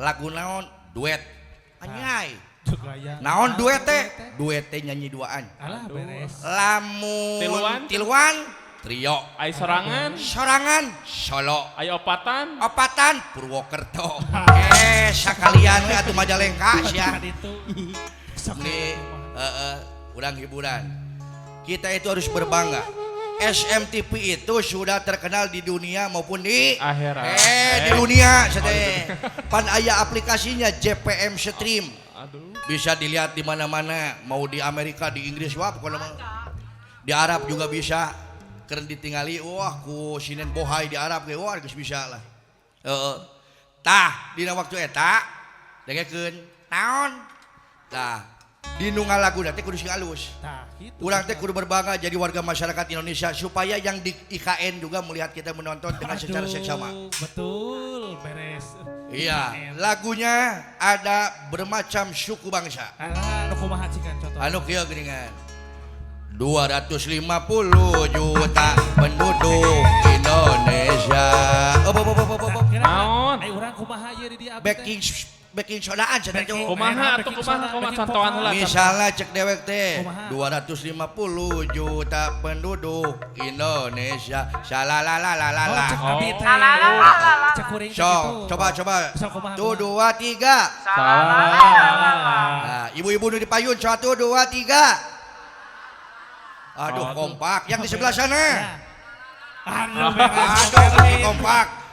Lagu naon? Duet. Anyai. Naon duet teh? Duet teh nyanyi duaan. Alah beres. Lamun tiluan trio. Ai sorangan, solo. ai opatan. Opatan Purwokerto. Sakalian we atuh Majalengka sia. Ini urang hiburan. Kita itu harus berbangga. SMTV itu sudah terkenal di dunia maupun di Akhirat. di dunia sedeh. Pan aya aplikasinya JPM Stream. Aduh. Bisa dilihat di mana-mana, mau di Amerika, di Inggris, wah pokoknya mah. Di Arab juga bisa. Keren ditingali, wah ku sinen bohai di Arab ge, wah geus bisa lah. Tah, dina waktu eta dengekeun naon? Tah, di nu ngalaguna teh kudu sing alus. Nah, gitu. Urang teh kudu berbangga jadi warga masyarakat Indonesia supaya yang di IKN juga melihat kita menonton dengan secara seksama. Betul, beres. Iya, lagunya ada bermacam suku bangsa. Alah, nu kumaha cikan contoh. Anu kieu geuningan. 250 juta penduduk Indonesia. Naon? Ai urang kumaha ieu di abdi. Baking sodaan cenah teh. Kumaha atuh kumaha contohan heula. Misalnya cek dewek teh Kumaha? 250 juta penduduk Indonesia. Salalalalala. Oh, cek abdi teh. Cek kuring Sok, coba. Sok kumaha? 1 2 3. Salah. Nah, ibu-ibu nu dipayun 1 2 3. Aduh, kompak. Yang di sebelah sana. Anu beres. Aduh, kompak.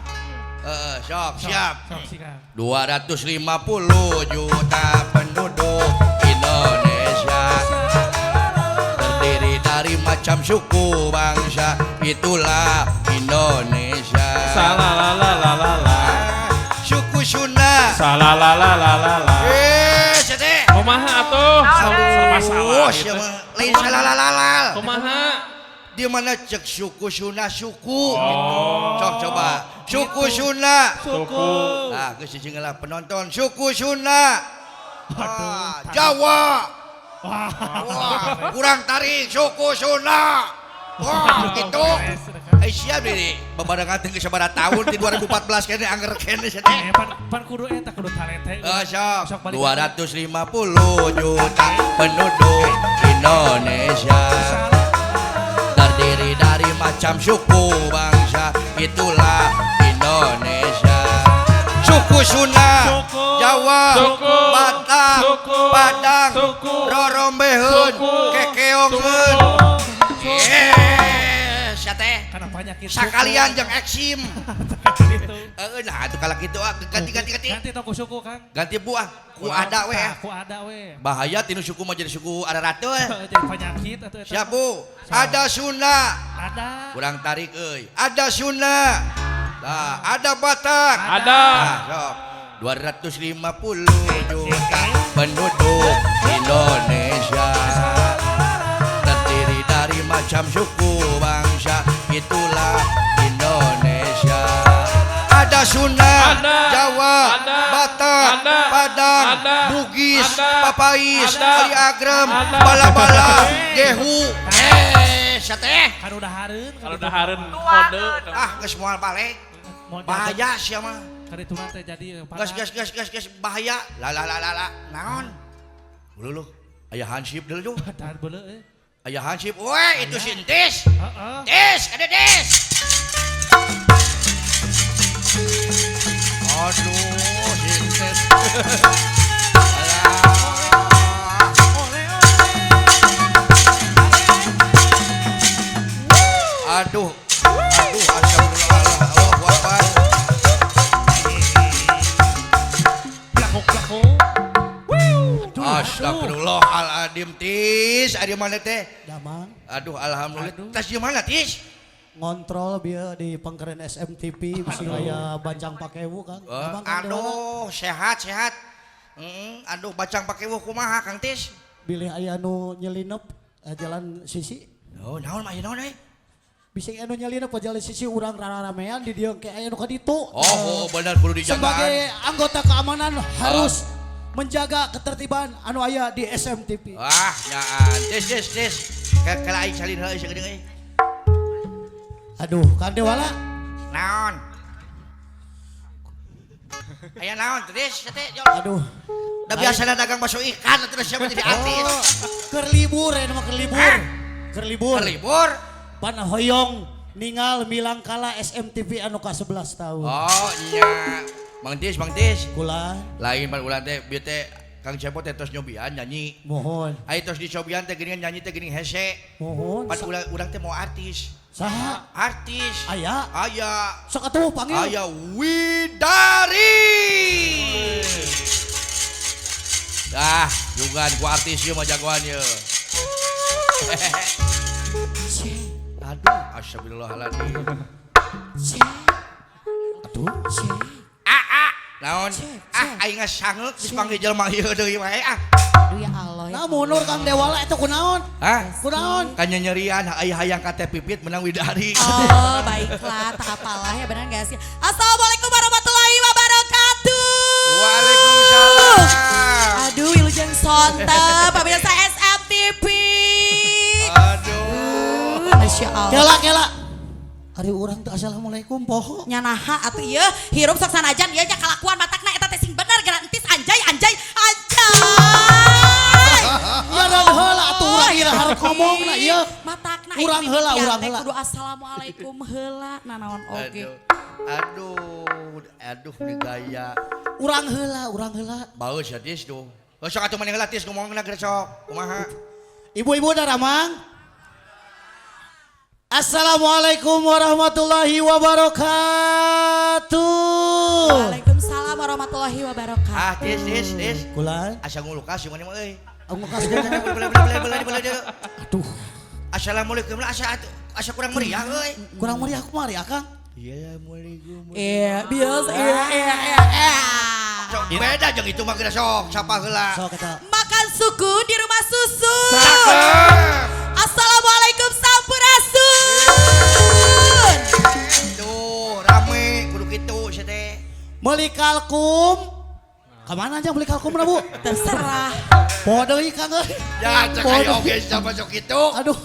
Sok, siap. Sok sikat. 250 juta penduduk Indonesia terdiri dari macam suku bangsa, itulah Indonesia. Salalalala. Suku Sunda. Salalalala. Sete. Kumaha atuh? Serba salah. Siapa? Lain salalalala. Kumaha? Di mana cek suku Sunda suku. Cok coba. Suku Sunda. Suku. Ah, geus penonton. Suku Sunda. Jawa. Wah, kurang tarik suku Sunda. Wah, gitu. Siap deh, bebarengan ke sabaraha tahun di 2014 kene anger kene sia teh. Pan kudu eta kudu talente. Sok 250 juta penduduk Indonesia terdiri dari macam suku bangsa, itulah Indonesia. Suku Sunda, Jawa, Batak, Padang, Rorombeheun, Kekeongeun. Sia teh. Kana banyak itu. Sakalian jeung eksim. Nah, atuh kalau gitu ganti. Ganti tong ku suku Kang. Ganti buah. Ku ada we ya. Ku ada we. Bahaya tinu suku mah jadi suku ada ratu Jadi penyakit atuh eta. Siap Bu. Ada Sunda. Ada. Kurang tarik euy. Ada Sunda. Nah, ada Batak. Ada. Nah, sok. 250 juta penduduk Indonesia terdiri dari macam suku bangsa, itulah Indonesia. Ada Sunda, Ada. Jawa, Ada. Batak, Ada. Padang, Ada. Bugis, Ada. Papais, Ada. Ali Agrem, Ada. Bala-bala, Gehu. Sateh. Kan udah hareun. Kalau udah hareun kode. Geus moal balik. Bahaya sia mah. Kan itu teh jadi Gas bahaya. La naon? Ulu aya hansip deul. Tahan beuleuh Aya hansip. Weh, itu sintis. Heeh. Des, ada des. Aduh, sintis. Aduh, astagfirullah, Allahu Akbar. Astagfirullahaladzim tis. Ari mana teh? Damang Aduh alhamdulillah. Tas di mana tis? ngontrol bieu di pangkeren SMTV bisi aya bancang pakewu Kang. Damang Kang Dewala. Aduh sehat. Aduh bacang pakai kumaha Kang tis. Bilih aya nu nyelinep jalan sisi. Oh naon mah naon euy? Bisa anu nyelinep jalan sisi urang rame-ramean di dieu ke aya nu ka ditu. Oh benar kudu dijagaan. Sebagai anggota keamanan harus menjaga ketertiban anu aya di SMTV. Wah nyaan. Tis. Kala aing salin heula sagedeung euy. Aduh, Kang Dewala. Naon? Aya naon tis teh? Aduh. Da biasa dagang bakso ikan terus siapa jadi artis. Keur libur ya mah keur libur. Keur libur. Libur. Pan hoyong ningal milang kala SMTV anu ka 11 tahun. Oh iya. Mang Tis. Kula Lain pan ulah teh bieu teh Kang Cepot teh tos nyobian nyanyi. mohon. Ai tos dicobian teh geuningan nyanyi teh geuning hese. Mohon. Pan urang teh mau artis. Saha? Artis. Aya. Aya. Sok atuh panggil. Aya Widari. Juga ku artis ieu mah jagoan ieu. Aduh, astagfirullahaladzim. Aduh. Naon? Aing sangeuk geus panggil jelema ieu deui wae Aduh ya Allah. Ya Nah mundur Kang Dewala itu kunaon? Hah? Kunaon? Kan nyerian aya hayang ka teh pipit menang Widari. Oh baiklah, tak apalah ya benar gak sih. Assalamualaikum warahmatullahi wabarakatuh. Waalaikumsalam. Aduh wilujeng sonte, pemirsa SMTV. Aduh. Masya Allah. Kela. Hari urang teh assalamualaikum poho. Nyanaha atuh ieu hirup sok sanajan ieu nya kalakuan matakna eta teh sing bener geura entis anjay. Ya dan heula atuh urang ieu hareup ngomongna ieu. Matakna Urang heula, urang heula. Kudu assalamualaikum heula nanaon oge. Aduh ini gaya. Urang heula. Baus ya tis tuh. Sok atuh maneh heula tis ngomongna geus sok. Kumaha? Ibu-ibu daramang. Assalamualaikum warahmatullahi wabarakatuh. Waalaikumsalam warahmatullahi wabarakatuh. Tis. Kulan. Asa ngulukas si maneh mah euy. Aku kasih dia. Beli. Aduh, Assalamualaikum asa kurang meriah euy. kurang meriah aku mari Akang. Iya, Assalamualaikum. Iya, biasa. Iya. Sok beda jeung itu mah geus sok sapa heula. So kata. Makan suku di rumah susu. Cakep. Assalamualaikum sampurasun. Tuh, rame kudu kitu sia teh. Meuli kalkum. Kemana aja beli kalkum na Bu? Terserah. Podo ieu Kang euy. Ya, cek aya oge sapa sok kitu. Aduh.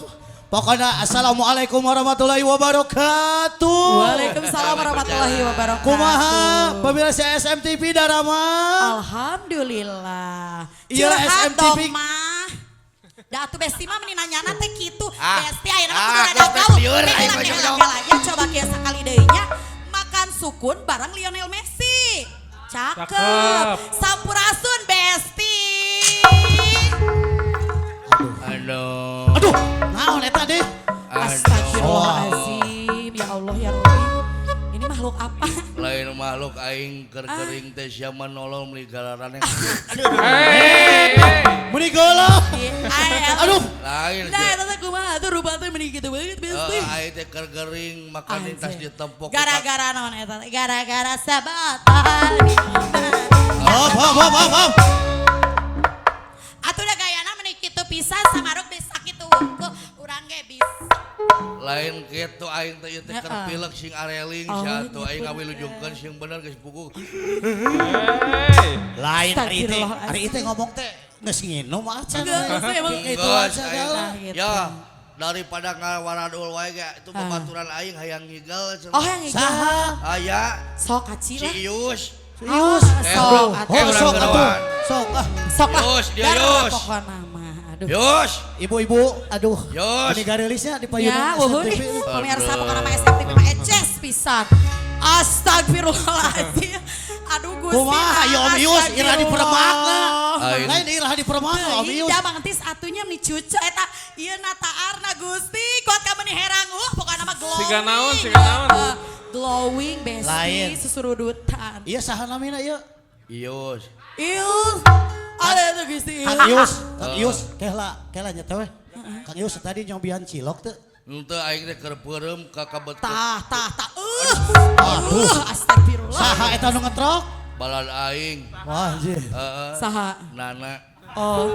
Pokoknya assalamualaikum warahmatullahi wabarakatuh. Waalaikumsalam warahmatullahi wabarakatuh. Kumaha pemirsa SMTV Darama. Alhamdulillah. Iya, Curhat SMTV. dong mah. Da atuh besti mah meni nanyana teh kitu. Ah. Besti ayeuna mah Ah, kudu ada geus gaul. lieur, aing mah jauh. Ya coba kieu sakali deui nya. Makan sukun bareng Lionel Messi. Cakep. Cakep. Sampurasun besti. Aduh. Naon eta deh? Astagfirullahaladzim. Ya Allah ya Rabbi. Ini makhluk apa? Lain makhluk aing keur-kering teh sia menolong meuli galaran. Hei. Meni geuleuh. Aduh. Lain. Nah, eta teh kumaha tuh rupa teh meni kitu banget besti. Aing teh keur-kering makan lintas di tempok. Gara-gara naon eta? Gara-gara sabatan. Hop. Atuh da gayana meni kitu pisan samaruk bisa kitu hungkul urang ge bisa. Lain kitu aing teh ieu teh keur pilek sing areling sia atuh aing ngawilujungkeun sing bener geus puguh. Hei. Lain ari Astagfirullahaladzim. teh ngomong teh geus nginum acan. Geus, emang Itu Geus, aja aing. galah. gitu. Ya, daripada ngawaradul wae ge itu pembaturan aing hayang ngigel. Oh yang itu. Saha? Aya Sok kaci si lah. Ius. Serius? Sok Eh, atuh. Oh, sok urang atuh. geroan. Sok ah. Sok lah. Yus, dia Darah Yus. pokokna mah. Aduh. Yus. Ibu-ibu, aduh. Yus. Ini garilisnya di Ya, payunan wuhun SMTV. nih. Pemirsa pokokna mah SMTV mah eces pisan. Astagfirullahaladzim. Aduh Gusti. Kumaha ya Om Ius, irah di peremana. Aing. Lain irah di peremana Om Ius. Iya Bang Tis atunya meni cucu eta ieu nataarna Gusti kuat ka meni herang pokokna mah glowing. Siga naon? Glowing besti Lain. susurudutan. Iya saha namina ieu? Ius. Ius. Ada itu Gusti. Kang Ius, kela nya teh. Kang Ius tadi nyobian cilok teh. Henteu aing teh keur peureum ka kabetet. Tah. Aduh. Astagfirullah. Saha eta nu ngetrok? Balad aing. Wah, anjir. Saha? Nana. Oh.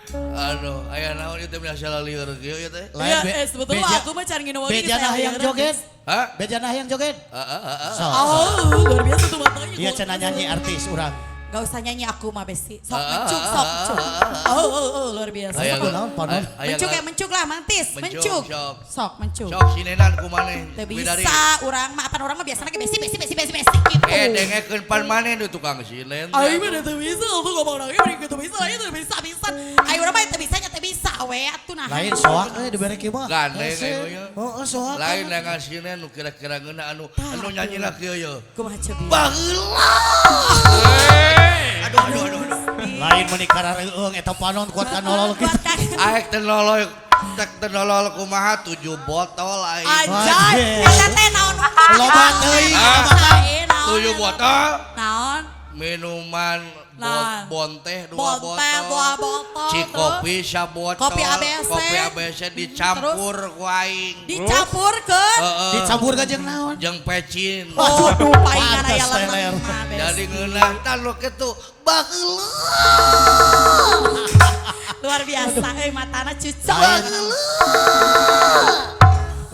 Aduh, aya naon ieu teh biasa lieur kieu ieu teh. Iya, sebetulnya aku mah cari nginum lagi. Bejana yang joget. Hah? Bejana yang joget. So. Oh, luar biasa tuh matanya. Iya cenah nyanyi artis urang. Gak usah nyanyi aku mah besti. Sok mencuk. Oh, luar biasa. Aya Naon, panon? Mencuk ya, mencuk lah, mantis. Mencuk. Sok. Sok, mencuk. Sok sinenan ku maneh. Teu Bidari. bisa, urang mah apa orang mah biasanya ge besi gitu. Dengekeun pan maneh nu tukang sinen. Aing mah teu bisa, aku ngomong lagi bari teu bisa, aing teu bisa. Aing urang mah teu bisa nya teu bisa we atuh nah. Lain soak dibere kieu mah. Gandeng aya nya. Oh, soak. Lain dengan sinen nu kira-kira ngeuna anu nyanyina kieu ye. Kumaha cobi. Baheula. Aduh. Lain menikah reueung eta panon kuat ka nolol kitu. Aek teh nolol kumaha 7 botol aing. Anjay, eta teh naon? Loba teuing. 7 botol Naon? minuman Naon? bonteh 2 Bonteh, botol. 2 botol. Cikopi sabotol. Kopi ABC. Kopi ABC dicampur ku aing. Dicampurkeun. Dicampur ka jeung naon? Jeung pecin. Oh, paingan aya Pantes teler. lemak. Jadi ngeunah tanu kitu baheula. Luar biasa matana cucok.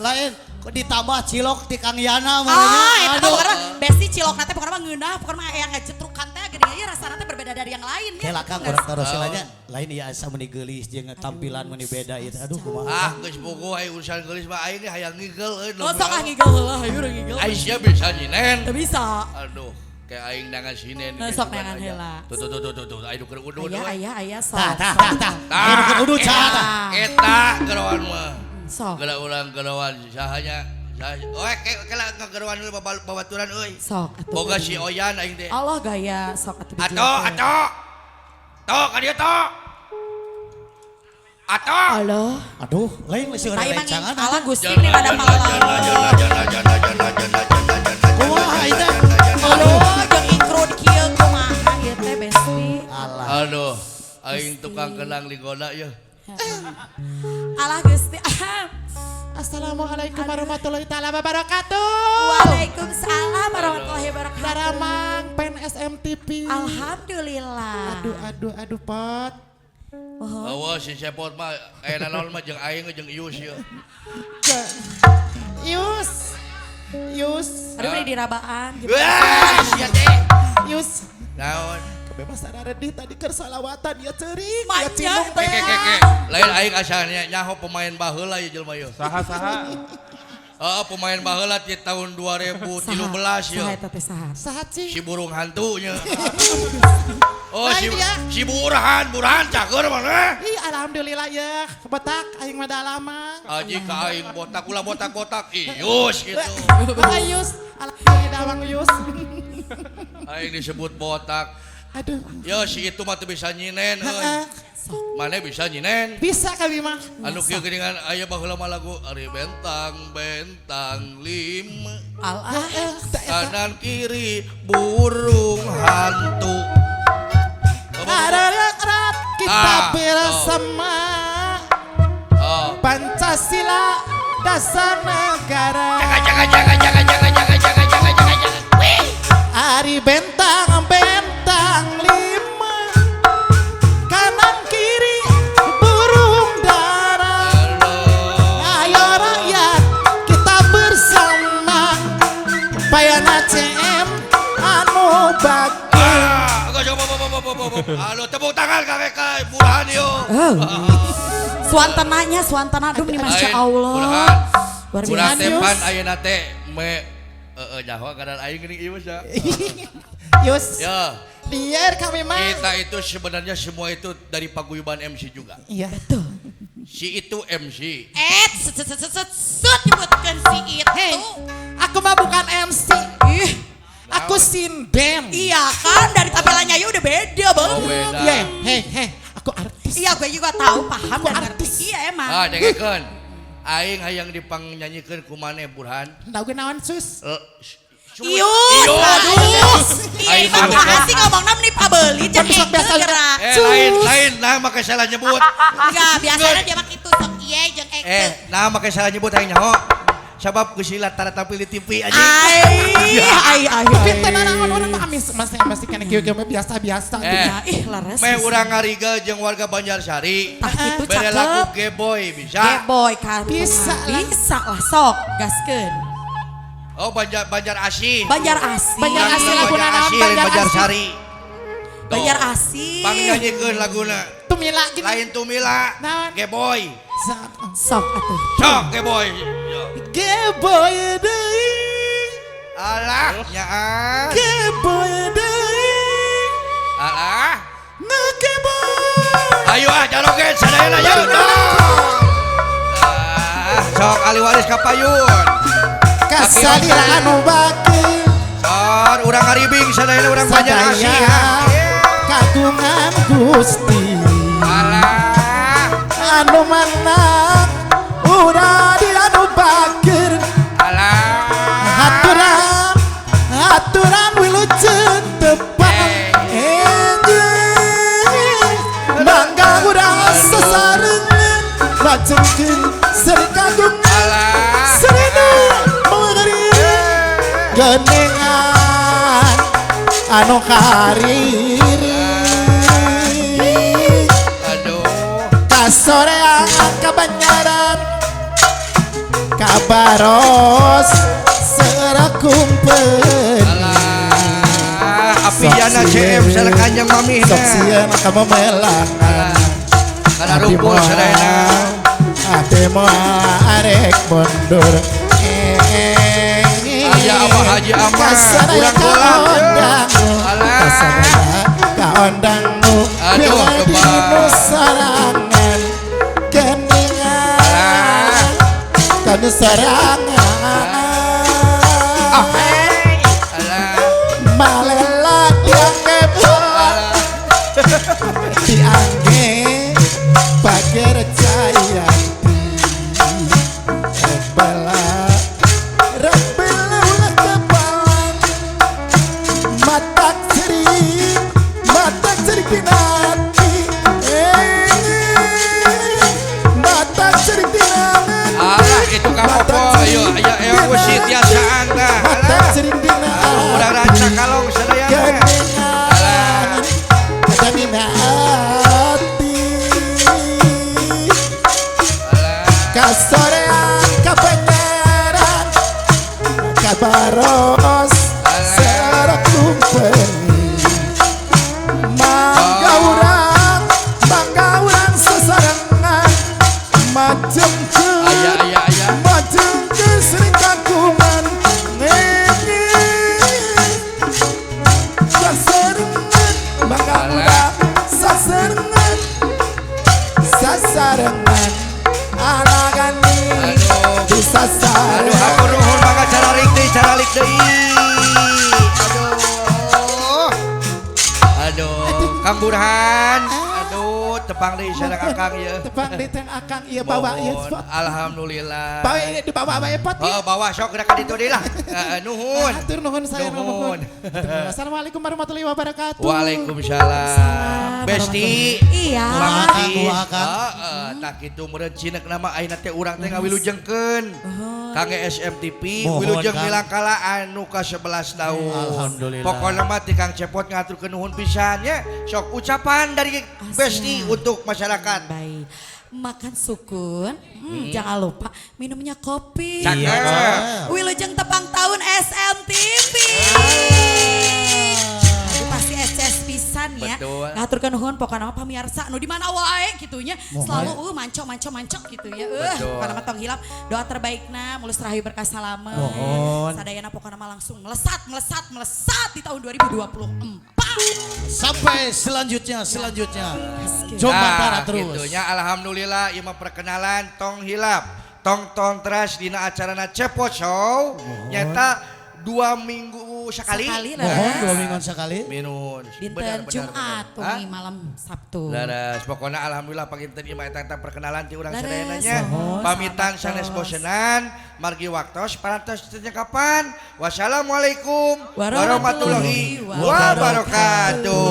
Lain kok ditambah cilok ti Kang Yana Ah, mah. eta pokoknya besti cilok nate pokoknya mah ngeunah, pokoknya mah aya ngajetrukan teh geuning aya rasana teh berbeda dari yang lain ya. Kela Kang urang tarosilanya lain ieu asa meuni geulis jeung tampilan meuni beda ieu. Aduh kumaha. Geus puguh aya urusan geulis mah aing hayang ngigel Oh, sok ngigel heula, hayu urang ngigel. Aisyah bisa nyinen. Teu bisa. Aduh, kayak aing nangan sinen. Sok nangan heula. Tuh, ayo keur udud. Aya sok. Tah. Ini keur udut saha. Eta gerawan mah. Sok. Geura urang gerawan sahanya. Kela ngagerawan heula babaturan euy. Sok atuh. Boga si Oyan aing teh. Allah gaya sok atuh. Ato. Tok ka dieu tok. Ato. Allah. Aduh, lain geus Tah imang rencangan. Allah Gusti ini pada pahala. Kumaha ieu teh? Allah jeung ingkrud kieu kumaha ieu teh besti. Alah. Aduh, aing tukang kenang ligoda ye. Allah Gusti. Assalamualaikum warahmatullahi taala wabarakatuh. Waalaikumsalam warahmatullahi wabarakatuh. Daramang pen SMTV. Alhamdulillah. Aduh pot. Awas si Sepot mah aya naon mah jeung aing jeung Ius ye. Yus. Aduh ini dirabaan. Wah, sia teh. Yus. Naon? Kebebasan Aredi tadi keur salawatan ya ceurik. Manja cinung teh. Keke. Lain aing asalnya nyaho pemain baheula ye jelema ye. Saha. Pemain baheula ti tahun 2013 ye. Saha eta teh saha? Saha cing? Si burung hantunya. Oh, Lain dia. si burhan cager mana? Ih alhamdulillah ya. Betak aing mah dalamang. Aji ka aing botak ulah botak-botak Ius gitu. Yus. Alhamdulillah Bang Yus. Aing disebut botak. Aduh. Yo si itu mah teu bisa nyinen euy. Mana bisa nyinen? Bisa kami mah. Anu kieu geuningan aya baheula mah lagu Ari Bentang 5 Allah. kanan kiri burung hantu. Erat kita bersama Pancasila dasar negara. Jangan. Ari bentang 5 kanan kiri burung dara. Ayo rakyat kita bersama payana CM anu bagus. Halo, tepuk tangan kakek Burhan yuk. Suantana aduh nih Masya Allah. Luar Burhan biasa. tepan ayeuna teh nyaho kadang aing geuning ieu ya. Yus, Ya, biar kami mah. kita itu sebenarnya semua itu dari paguyuban MC juga. Iya. Si itu MC. Set nyebutkan si itu. Hei, aku mah bukan MC. Ih, Aku sinden. iya kan dari tampilannya ya udah beda banget. Beda. Iya, hei, aku artis. Iya gue juga tahu paham Aku dan artis. ngerti. Iya emang. Dengekeun. Aing hayang dipangnyannyikeun ku maneh Burhan. Tahu naon sus? Ius, aduh. Aing Ih, mah kumaha sih ngomongna meni pabeli jeung Bisa biasa gerak. lain nah make salah nyebut. Enggak, biasanya dia mah kitu sok ieu jeung Nah make salah nyebut aing nyaho. Sabab kusilat tara tampil di TV aja. Ai. Tapi tenang orang mah masih kena kieu biasa-biasa. Ih, laras. Me urang ngarigal jeung warga Banjarsari. Tah kitu Bere lagu cakep. G-boy bisa. Boy kan. Bisa lah. Bisa lah sok, gaskeun. Oh Banjar Asih. Banjar Asih. Banjar Asih laguna naon, Asih Banjar Banjarsari. Banjar Asih. Pang nyanyikeun laguna. Tumila gini. Lain Tumila. Naon? G-boy. Sok atuh. Sok G-boy. Geboy deui. Alah nyaan. Geboy deui. Alah. Ngegeboy. Ayo joget sadayana yuk. Sok ali waris ka payun. Kasalira anu bakil. Sor urang ngaribing sadayana urang Banjar Asih. Sadaya kagungan Gusti. Alah. Anu manang udah di anu bakir. Alah. Aturan wilujeun tepan mangga urang sasarengan lajengkeun seri kagungan Alah. serena mengeri genengan anu kariri Aduh. kasorean kabanyaran kabaros serakumpul Alah. Apiyana CM salekanjang mamihna. sok sieun kamu melangan Kana rumpul sadayana. ate moal arek mundur Aya Abah Haji Ahmad urang golap. Alah. kasaraya kaondangmu Aduh, bila kebal. dinu sarangan keningan kanu sarangan Alah. malela yang kebal diangge pager jaya rebela ulah kepalan matak ceri kinati matak ceri kinangan Alah itu kapopo ayo usit tiasaan dah. matak Alah. ceri kinangan Urang ranca kalong sadayana. keningan ada minati kasorean kabanyaran kabaros serakumpeni mangga urang sesarengan macem ke Aya. macem ke sering kagungan ngengi sasarengan mangga urang sasarengan alagani Aduh. disasar Aduh hampur nuhun mangga cararik deui. Aduh. Kang Burhan. Aduh tepang deui sareng Akang ye. tepang di teng akang iya bawa iya Mohon. spot Alhamdulillah. bawa dibawa bawa pot Oh bawa sok gerak ka ditu deui lah. Nuhun. atur nuhun saya Nuhun. nuhun assalamualaikum warahmatullahi wabarakatuh Waalaikumsalam. Besti. Iya. Mamati. Akang. Tak kitu meureun cinek nama ayeuna teh urang teh ngawilujengkeun. Kangge SMTV Mohon, wilujeng Kang. milangkala anu ka 11 tahun. Alhamdulillah. Pokona mah ti Kang Cepot ngaturkeun nuhun pisan nya. Sok ucapan dari Besti untuk masyarakat. Baik. Makan sukun, jangan lupa minumnya kopi. Cakep. Iya. Wilujeng tepang tahun SMTV. Aduh, pasti SCS pisan ya. Betul. Ngaturkeun nuhun pokona mah pamirsa nu di mana wae gitu nya. Selalu mancok gitu ya. Betul. Pokona mah tong hilap doa terbaikna mulus rahayu berkah salamet. Mohon. Sadayana pokona mah langsung melesat di tahun 2024. Sampai selanjutnya. Jomantara terus. Gitunya alhamdulillah ieu mah perkenalan tong hilap. Tong tras dina acarana Cepot Show. Nyata 2 minggu sekali. Mohon 2 mingguan sekali. Minun. Dinten Jumat tungi malam Sabtu. Laras, pokoknya alhamdulillah paginten ieu mah eta perkenalan ti urang Laras, sadeananya. mohon, Pamitan sanes bosenan, margi waktos parantos tanya kapan. Wassalamualaikum warahmatullahi wabarakatuh.